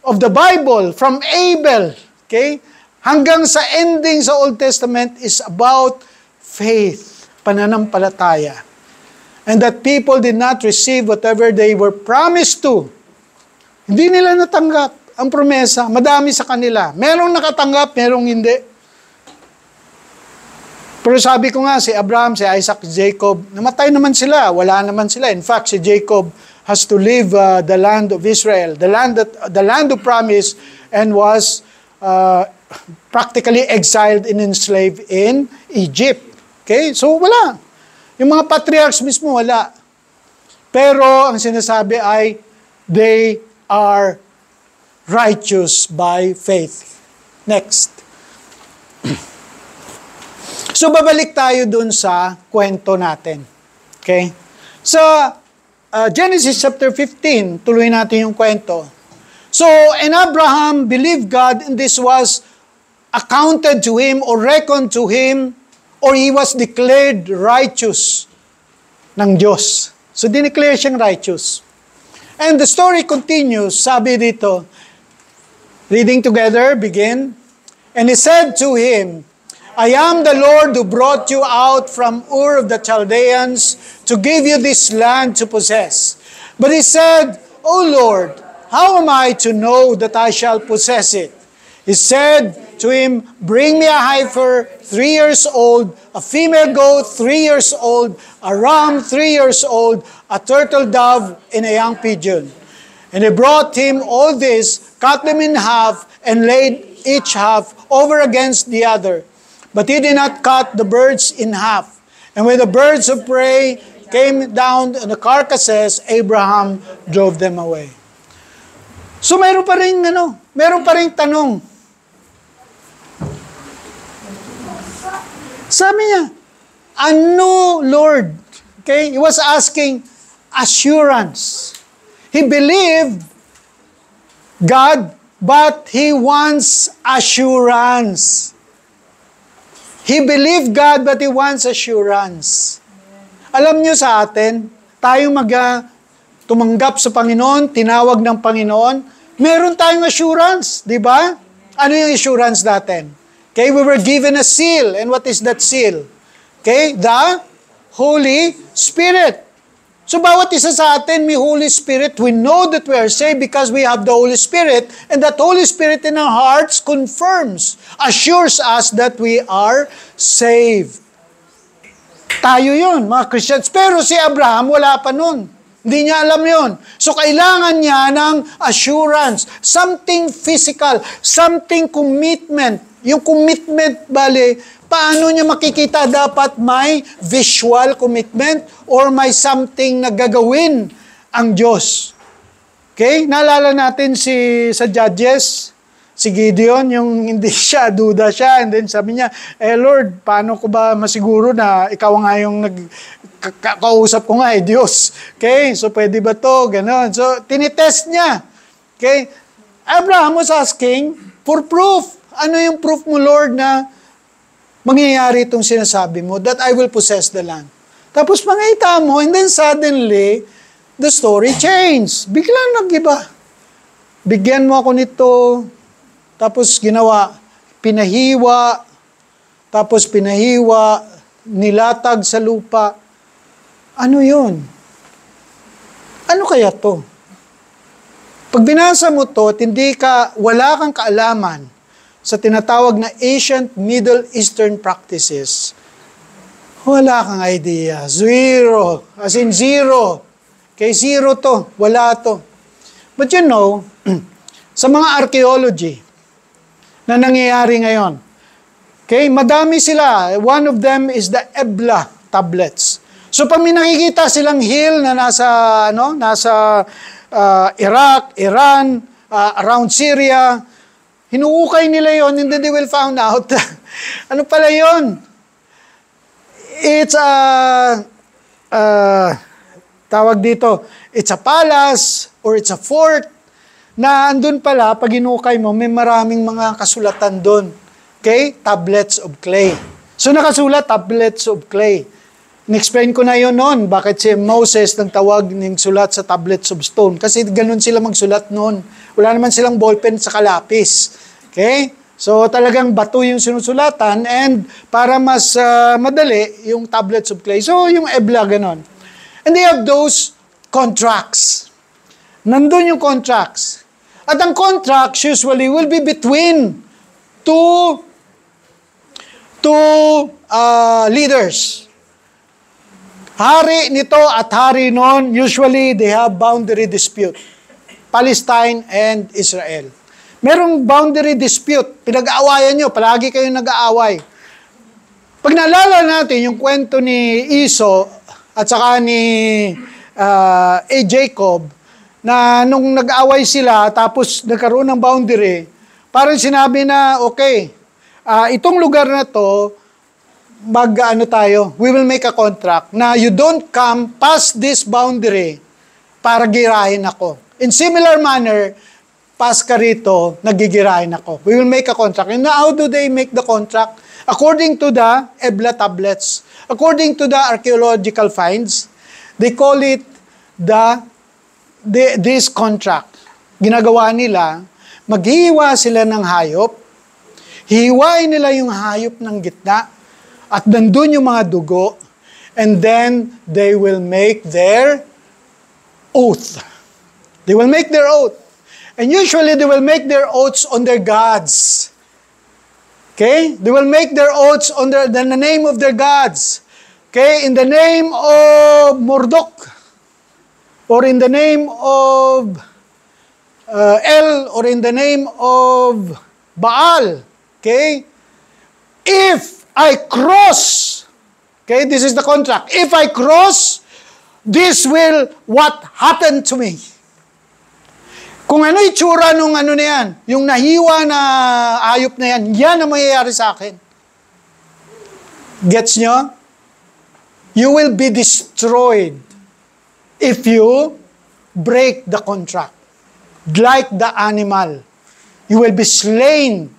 of the Bible from Abel, okay, hanggang sa ending sa Old Testament is about faith, pananampalataya. And that people did not receive whatever they were promised to. Hindi nila natanggap ang promesa. Madami sa kanila. Merong nakatanggap, merong hindi. Pero sabi ko nga, si Abraham, si Isaac, si Jacob, namatay naman sila. Wala naman sila. In fact, si Jacob has to leave the land of Israel, the land of promise, and was practically exiled and enslaved in Egypt. Okay? So, wala. Yung mga patriarchs mismo, wala. Pero, ang sinasabi ay, they are righteous by faith. Next. So, babalik tayo dun sa kwento natin. Okay? Sa Genesis chapter 15, tuloy natin yung kwento. So, and Abraham believed God, and this was accounted to him or reckoned to him, or he was declared righteous ng Diyos. So, dineclare siyang righteous. And the story continues, sabi dito, Reading together, begin. And he said to him, I am the Lord who brought you out from Ur of the Chaldeans to give you this land to possess. But he said, O Lord, how am I to know that I shall possess it? He said to him, bring me a heifer 3 years old, a female goat 3 years old, a ram 3 years old, a turtle dove, and a young pigeon. And he brought him all this, cut them in half, and laid each half over against the other. But he did not cut the birds in half. And when the birds of prey came down on the carcasses, Abraham drove them away. So meron pa rin tanong. Sabi niya, ano, Lord? Okay? He was asking assurance. He believed God, but he wants assurance. He believed God, but he wants assurance. Alam niyo sa atin, tayo tumanggap sa Panginoon, tinawag ng Panginoon, meron tayong assurance, di ba? Ano yung assurance natin? Okay, we were given a seal. And what is that seal? Okay, the Holy Spirit. So bawat isa sa atin may Holy Spirit. We know that we are saved because we have the Holy Spirit. And that Holy Spirit in our hearts confirms, assures us that we are saved. Tayo yun, mga Christians. Pero si Abraham, wala pa nun. Hindi niya alam yun. So kailangan niya ng assurance. Something physical. Something commitment. Yung commitment, paano niya makikita dapat may visual commitment or may something na gagawin ang Diyos? Okay? Naalala natin sa Judges, si Gideon, yung hindi siya, duda siya, and then sabi niya, Lord, paano ko ba masiguro na ikaw nga yung kausap ko nga, Diyos. Okay? So, pwede ba to? Ganon. So, tinitest niya. Okay? Abraham was asking for proof. Ano yung proof mo, Lord, na mangyayari itong sinasabi mo, that I will possess the land. Tapos pangita mo, and then suddenly, the story changed. Biglang nag-iba. Bigyan mo ako nito, tapos ginawa, pinahiwa, nilatag sa lupa. Ano yun? Ano kaya to? Pag binasa mo to, at wala kang kaalaman sa tinatawag na ancient Middle Eastern practices, wala kang idea. Zero. As in zero. Okay, zero to. Wala to. But you know, sa mga archaeology na nangyayari ngayon, okay, madami sila. One of them is the Ebla tablets. So pag may nakikita silang hill na nasa Iraq, Iran, around Syria, hinuukay nila yon, and then they will found out. Ano pala yon? It's it's a palace or it's a fort na andun pala, pag hinukay mo, may maraming mga kasulatan doon. Okay? Tablets of clay. So nakasulat, tablets of clay. In-explain ko na yun noon, bakit si Moses nagtawag ng sulat sa tablets of stone. Kasi ganun sila magsulat noon. Wala naman silang ballpen sa kalapis. Okay? So talagang bato yung sinusulatan, and para mas madali, yung tablets of clay. So yung Ebla, ganon. And they have those contracts. Nandun yung contracts. At ang contracts usually will be between two leaders. Hari nito at hari noon, usually they have boundary dispute. Palestine and Israel. Merong boundary dispute. Pinag-aawayan nyo, palagi kayong nag-aaway. Pag naalala natin yung kwento ni Esau at saka ni Jacob, na nung nag-aaway sila, tapos nagkaroon ng boundary, parang sinabi na, okay, itong lugar na to, we will make a contract na you don't come past this boundary para girahin ako. In similar manner, pas ka rito, nagigirahin ako. We will make a contract. And how do they make the contract? According to the Ebla tablets, according to the archaeological finds, they call it this contract. Ginagawa nila, maghihiwa sila ng hayop, hihiwain nila yung hayop ng gitna, at nandun yung mga dugo, and then they will make their oath. They will make their oath. And usually they will make their oaths on their gods. Okay? They will make their oaths on the name of their gods. Okay? In the name of Marduk, or in the name of El, or in the name of Baal. Okay? If I cross, okay, this is the contract. If I cross, this will what happened to me. Kung ano itsura nung ano na yan, yung nahiwa na ayop na yan, yan ang mangyayari sa akin. Gets nyo? You will be destroyed if you break the contract. Like the animal. You will be slain.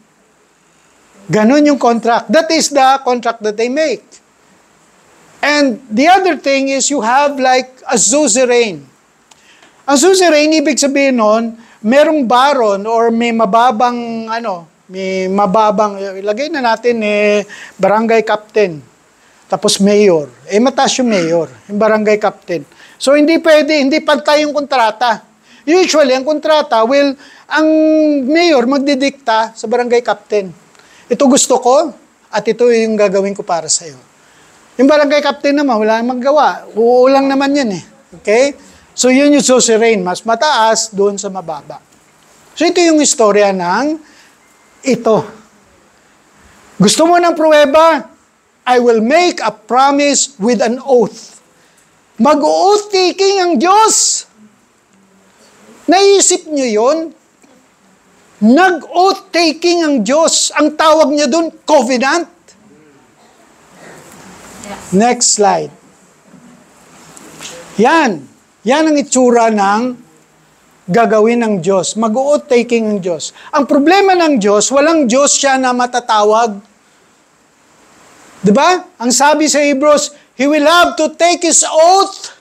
Ganon yung contract. That is the contract that they make. And the other thing is you have like a suzerain. Ang suzerain, ibig sabihin nun, merong baron or may mababang, ilagay na natin barangay captain, tapos mayor. Mataas yung mayor, yung barangay captain. So hindi pwede, hindi pantay yung kontrata. Usually, ang kontrata, ang mayor magdidikta sa barangay captain. Ito gusto ko, at ito yung gagawin ko para sa'yo. Yung barangay captain naman, wala nang magawa. Uulang naman yan eh. Okay? So yun yung suzerain, mas mataas doon sa mababa. So ito yung istorya ng ito. Gusto mo ng pruweba? I will make a promise with an oath. Mag-oath taking ang Diyos. Naisip niyo yun? Nag-oath taking ang Diyos. Ang tawag niya doon, covenant. Next slide. Yan. Yan ang itsura ng gagawin ng Diyos. Mag-oath taking ng Diyos. Ang problema ng Diyos, walang Diyos siya na matatawag. Diba? Ang sabi sa Hebrews, He will have to take His oath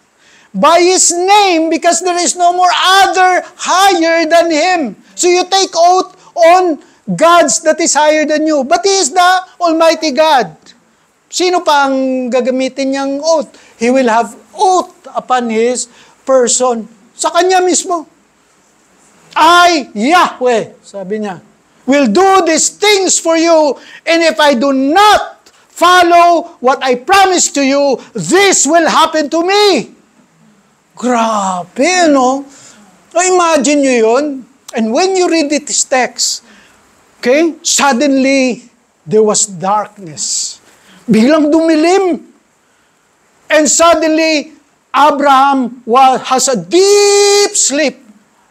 by His name because there is no more other higher than Him. So you take oath on gods that is higher than you. But He is the Almighty God. Sino pa ang gagamitin niyang oath? He will have oath upon His person. Sa Kanya mismo. I, Yahweh, sabi niya, will do these things for you, and if I do not follow what I promised to you, this will happen to me. Grabe, no? Imagine nyo yun. And when you read this text, okay, suddenly, there was darkness. Biglang dumilim. And suddenly, Abraham has a deep sleep.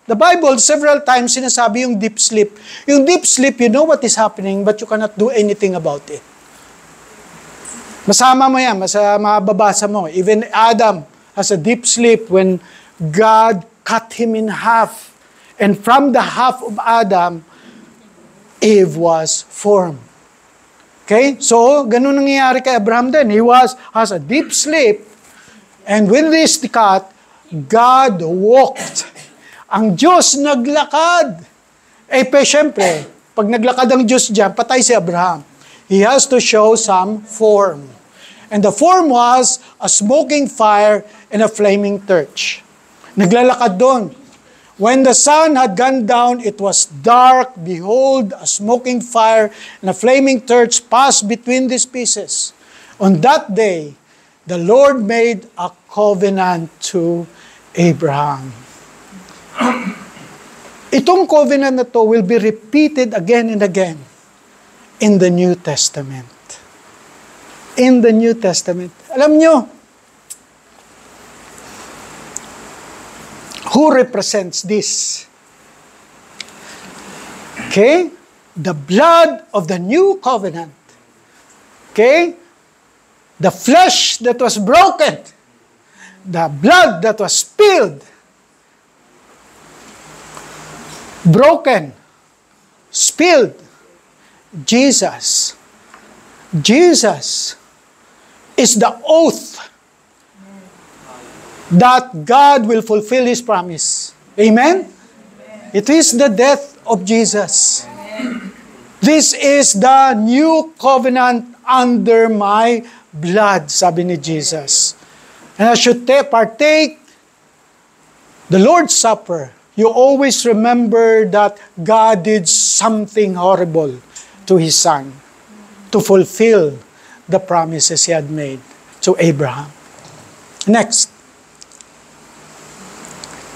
The Bible, several times sinasabi yung deep sleep. Yung deep sleep, you know what is happening, but you cannot do anything about it. Masama mo yan, mababasa mo. Even Adam has a deep sleep when God cut him in half. And from the half of Adam, Eve was formed. Okay? So, ganun nangyayari kay Abraham din. He has a deep sleep. And when this cut, God walked. Ang Diyos naglakad. Siyempre, pag naglakad ang Diyos dyan, patay si Abraham. He has to show some form. And the form was a smoking fire and a flaming torch. Naglalakad doon. When the sun had gone down, it was dark. Behold, a smoking fire and a flaming torch passed between these pieces. On that day, the Lord made a covenant to Abraham. Itong covenant na to will be repeated again and again in the New Testament. In the New Testament. Alam nyo, who represents this? Okay? The blood of the new covenant. Okay? The flesh that was broken. The blood that was spilled. Broken. Spilled. Jesus. Jesus is the oath that God will fulfill His promise. Amen? It is the death of Jesus. This is the new covenant under my blood, sabi ni Jesus. And as you partake the Lord's Supper, you always remember that God did something horrible to His Son to fulfill the promises He had made to Abraham. Next.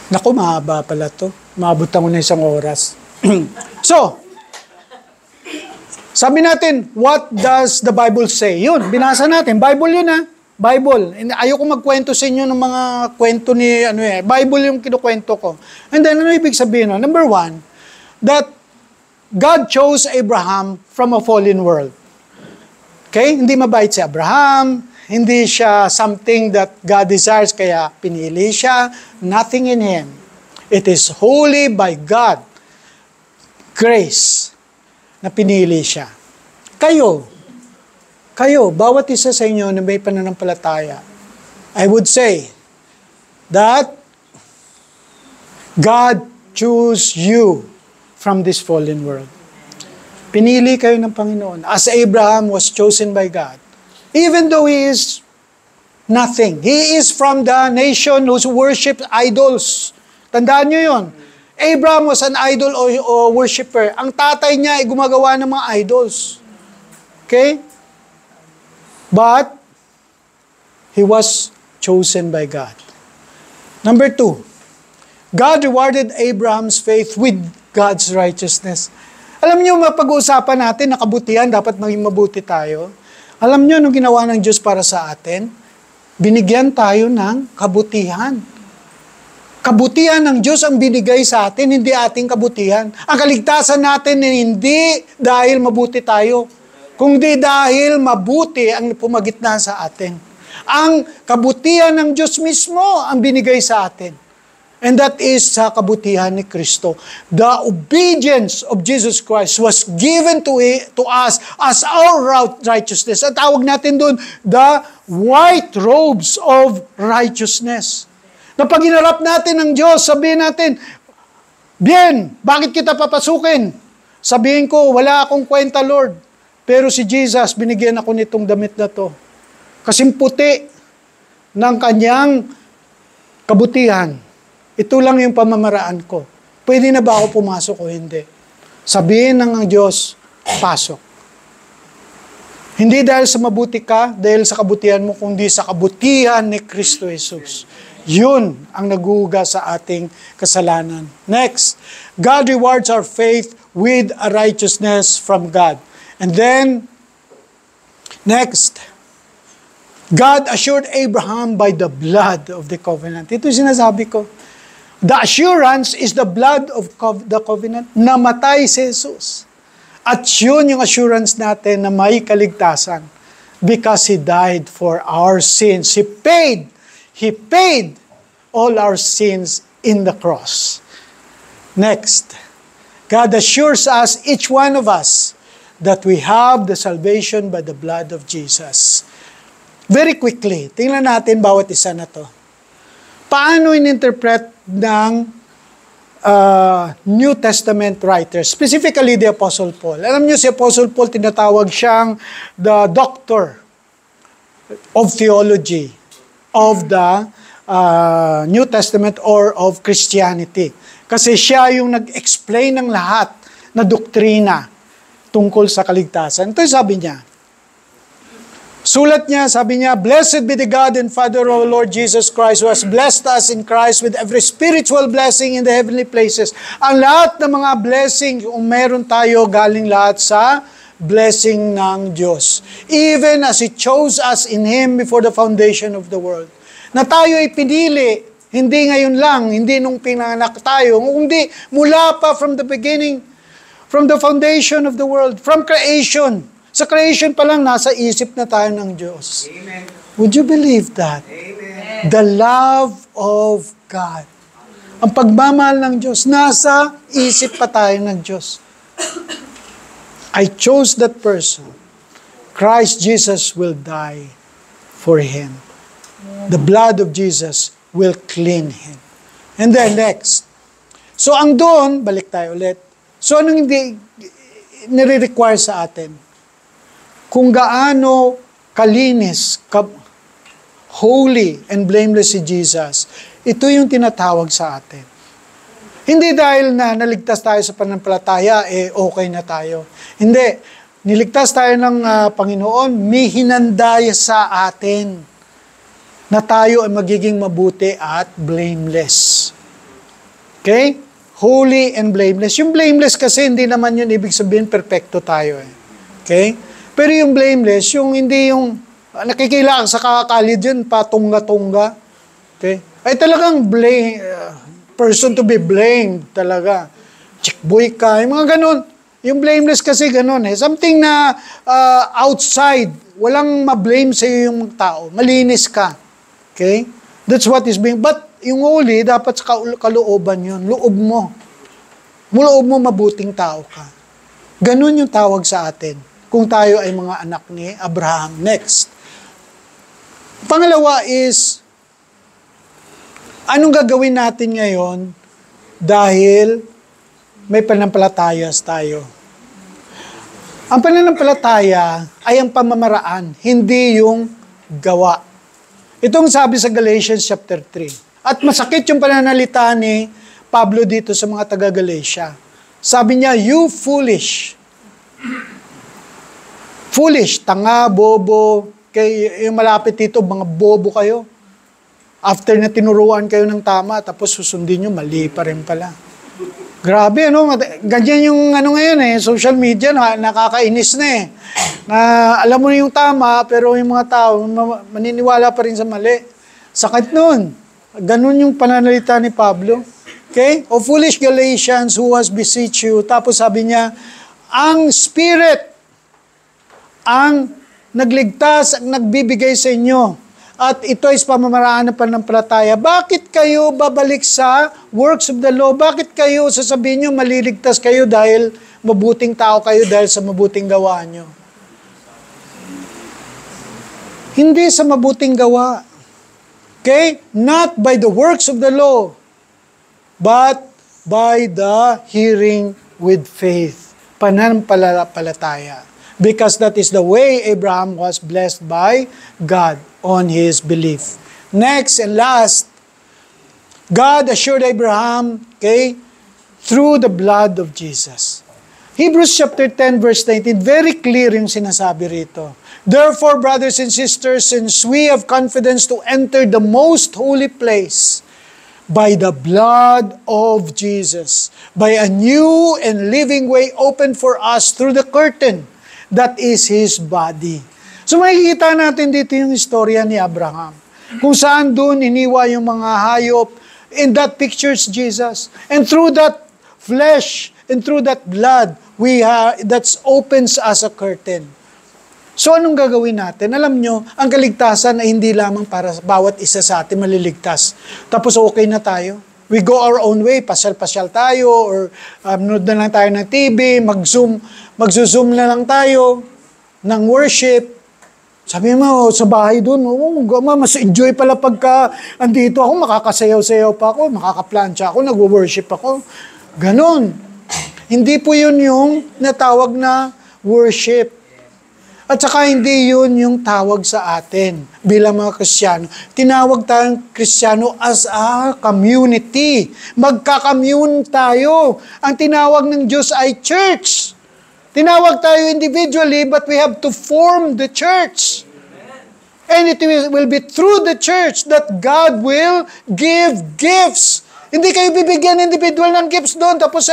Naku, mahaba pala to. Maabutan ko na isang oras. So, sabi natin, what does the Bible say? Yun, binasa natin. Bible yun Bible. Ayoko magkwento sa inyo ng mga kwento ni, Bible yung kinukwento ko. And then, ano ibig sabihin? Number one, that God chose Abraham from a fallen world. Okay? Hindi mabait si Abraham. Hindi siya something that God desires, kaya pinili siya. Nothing in him. It is wholly by God, grace, na pinili siya. Kayo, bawat isa sa inyo na may pananampalataya, I would say that God chose you from this fallen world. Pinili kayo ng Panginoon. As Abraham was chosen by God, even though he is nothing. He is from the nation who worships idols. Tandaan nyo yun. Abraham was an idol o worshiper. Ang tatay niya ay gumagawa ng mga idols. Okay? But, he was chosen by God. Number two, God rewarded Abraham's faith with God's righteousness. Alam niyo, mapag-uusapan natin na kabutihan, dapat maging mabuti tayo. Alam niyo, anong ginawa ng Diyos para sa atin? Binigyan tayo ng kabutihan. Kabutihan ng Diyos ang binigay sa atin, hindi ating kabutihan. Ang kaligtasan natin hindi dahil mabuti tayo, kundi dahil mabuti ang pumagitna sa atin. Ang kabutihan ng Diyos mismo ang binigay sa atin. And that is sa kabutihan ni Kristo. The obedience of Jesus Christ was given to us as our righteousness. At tawag natin doon, the white robes of righteousness. Na pag hinarap natin ng Diyos, sabihin natin, Bien, bakit kita papasukin? Sabihin ko, wala akong kwenta, Lord. Pero si Jesus, binigyan ako nitong damit na to. Kasing puti ng kanyang kabutihan. Ito lang yung pamamaraan ko. Pwede na ba ako pumasok o hindi? Sabihin ng Diyos, pasok. Hindi dahil sa mabuti ka, dahil sa kabutihan mo, kundi sa kabutihan ni Kristo Jesus. Yun ang naghuhuga sa ating kasalanan. Next, God rewards our faith with a righteousness from God. And then, next, God assured Abraham by the blood of the covenant. Ito yung sinasabi ko. The assurance is the blood of the covenant. Namatay si Jesus. At yun yung assurance natin na may kaligtasan. Because He died for our sins. He paid all our sins in the cross. Next, God assures us, each one of us, that we have the salvation by the blood of Jesus. Very quickly, tingnan natin bawat isa na to. Paano in-interpret ng New Testament writers, specifically the Apostle Paul? Alam niyo si Apostle Paul, tinatawag siyang the doctor of theology of the New Testament or of Christianity. Kasi siya yung nag-explain ng lahat na doktrina tungkol sa kaligtasan. Ito yung sabi niya. Sulat niya, sabi niya, Blessed be the God and Father of our Lord Jesus Christ, who has blessed us in Christ with every spiritual blessing in the heavenly places. Ang lahat ng mga blessing, kung meron tayo, galing lahat sa blessing ng Diyos. Even as He chose us in Him before the foundation of the world. Na tayo ay pinili, hindi ngayon lang, hindi nung pinanganak tayo, kundi mula pa from the beginning, from the foundation of the world, from creation. Sa creation pa lang, nasa isip na tayo ng Diyos. Amen. Would you believe that? Amen. The love of God. Ang pagmamahal ng Diyos, nasa isip pa tayo ng Diyos. I chose that person. Christ Jesus will die for him. The blood of Jesus will clean him. And then next. So ang doon, balik tayo ulit. So anong hindi nire-require sa atin? Kung gaano kalinis, holy and blameless si Jesus, ito yung tinatawag sa atin. Hindi dahil na naligtas tayo sa pananampalataya, okay na tayo. Hindi. Niligtas tayo ng Panginoon, may hinandaya sa atin na tayo ay magiging mabuti at blameless. Okay? Holy and blameless. Yung blameless kasi hindi naman yun ibig sabihin perfecto tayo. Okay? Pero yung blameless, yung hindi yung nakikilala sa kakakalid yun, patunga-tunga. Okay? Ay talagang person to be blamed talaga. Chickboy ka, yung mga ganun. Yung blameless kasi ganun eh. Something na outside, walang ma-blame sa iyo yung tao. Malinis ka. Okay? That's what is being, but yung holy, dapat sa kalooban yun. Loob mo. Loob mo mabuting tao ka. Ganun yung tawag sa atin. Kung tayo ay mga anak ni Abraham. Next. Pangalawa is, anong gagawin natin ngayon dahil may pananampalataya tayo? Ang pananampalataya ay ang pamamaraan, hindi yung gawa. Itong sabi sa Galatians chapter 3. At masakit yung pananalita ni Pablo dito sa mga taga-Galatia. Sabi niya, you foolish. Foolish, tanga, bobo. Kaya yung malapit dito, mga bobo kayo. After na tinuruan kayo ng tama, tapos susundin nyo, mali pa rin pala. Grabe, ano? Ganyan yung ngayon social media, nakakainis na eh. Na alam mo na yung tama, pero yung mga tao, maniniwala pa rin sa mali. Sakit nun. Ganun yung pananalita ni Pablo. Okay? O foolish Galatians who has beseech you. Tapos sabi niya, ang Spirit, ang nagligtas, ang nagbibigay sa inyo. At ito is pamamaraan ng pananampalataya. Bakit kayo babalik sa works of the law? Bakit kayo sasabihin nyo maliligtas kayo dahil mabuting tao kayo dahil sa mabuting gawa nyo? Hindi sa mabuting gawa. Okay? Not by the works of the law, but by the hearing with faith. Pananampalataya. Because that is the way Abraham was blessed by God on his belief. Next and last, God assured Abraham, okay, through the blood of Jesus. Hebrews chapter 10 verse 19, very clear yung sinasabi rito. Therefore, brothers and sisters, since we have confidence to enter the most holy place by the blood of Jesus, by a new and living way opened for us through the curtain, that is His body. So makikita natin dito yung istorya ni Abraham. Kung saan doon iniwa yung mga hayop, and that pictures Jesus. And through that flesh, and through that blood, that opens as a curtain. So anong gagawin natin? Alam nyo, ang kaligtasan ay hindi lamang para bawat isa sa atin maliligtas. Tapos okay na tayo. We go our own way, pasyal-pasyal tayo, or manood na lang tayo ng TV, mag-zoom na lang tayo ng worship. Sabi mo, sa bahay doon, mas enjoy pala pagka andito ako, makakasayaw-sayaw pa ako, makakaplansya ako, nag-worship ako. Ganon. Hindi po yun yung natawag na worship. At saka hindi yun yung tawag sa atin bilang mga Kristiyano. Tinawag tayong Kristiyano as a community. Magka-commune tayo. Ang tinawag ng Diyos ay church. Tinawag tayo individually, but we have to form the church. And it will be through the church that God will give gifts. Hindi kayo bibigyan individual ng gifts doon, tapos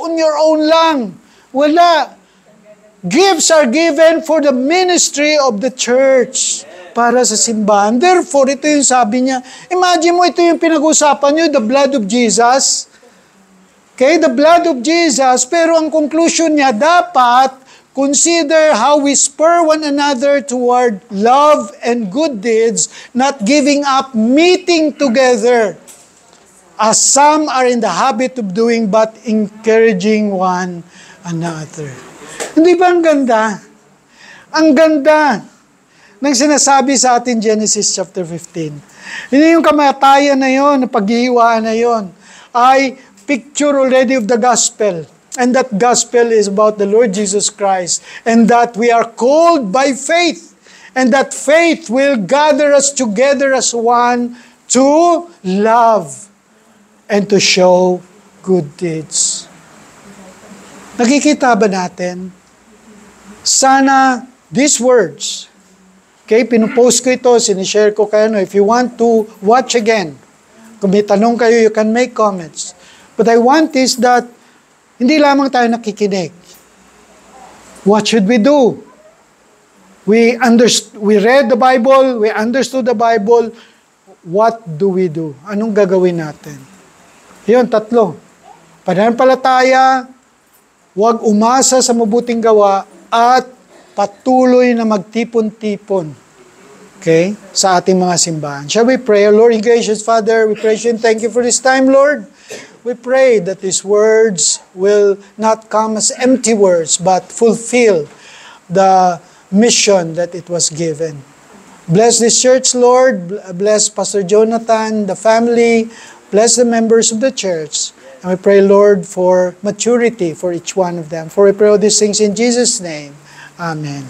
on your own lang. Wala. Gifts are given for the ministry of the church. Para sa simbahan. Therefore, ito yung sabi niya. Imagine mo, ito yung pinag-usapan niyo, the blood of Jesus. Okay, the blood of Jesus, pero ang conclusion niya, dapat consider how we spur one another toward love and good deeds, not giving up meeting together, as some are in the habit of doing, but encouraging one another. Hindi ba ang ganda? Ang ganda ng sinasabi sa atin Genesis chapter 15. Hindi yung kamatayan na yon, paghihiwaan na yon, ay picture already of the gospel. And that gospel is about the Lord Jesus Christ. And that we are called by faith. And that faith will gather us together as one to love and to show good deeds. Nakikita ba natin? Sana these words, okay, pinupost ko ito, sinishare ko kayo, if you want to watch again, kung may tanong kayo, you can make comments. But I want is that, hindi lamang tayo nakikinig. What should we do? We read the Bible, we understood the Bible, what do we do? Anong gagawin natin? Yun, 3. Pananampalataya, huwag umasa sa mabuting gawa, at patuloy na magtipon-tipon, okay, sa ating mga simbahan. Shall we pray? Lord, gracious Father, we praise you and thank you for this time, Lord. We pray that these words will not come as empty words, but fulfill the mission that it was given. Bless this church, Lord. Bless Pastor Jonathan, the family. Bless the members of the church. And we pray, Lord, for maturity for each one of them. For we pray all these things in Jesus' name. Amen.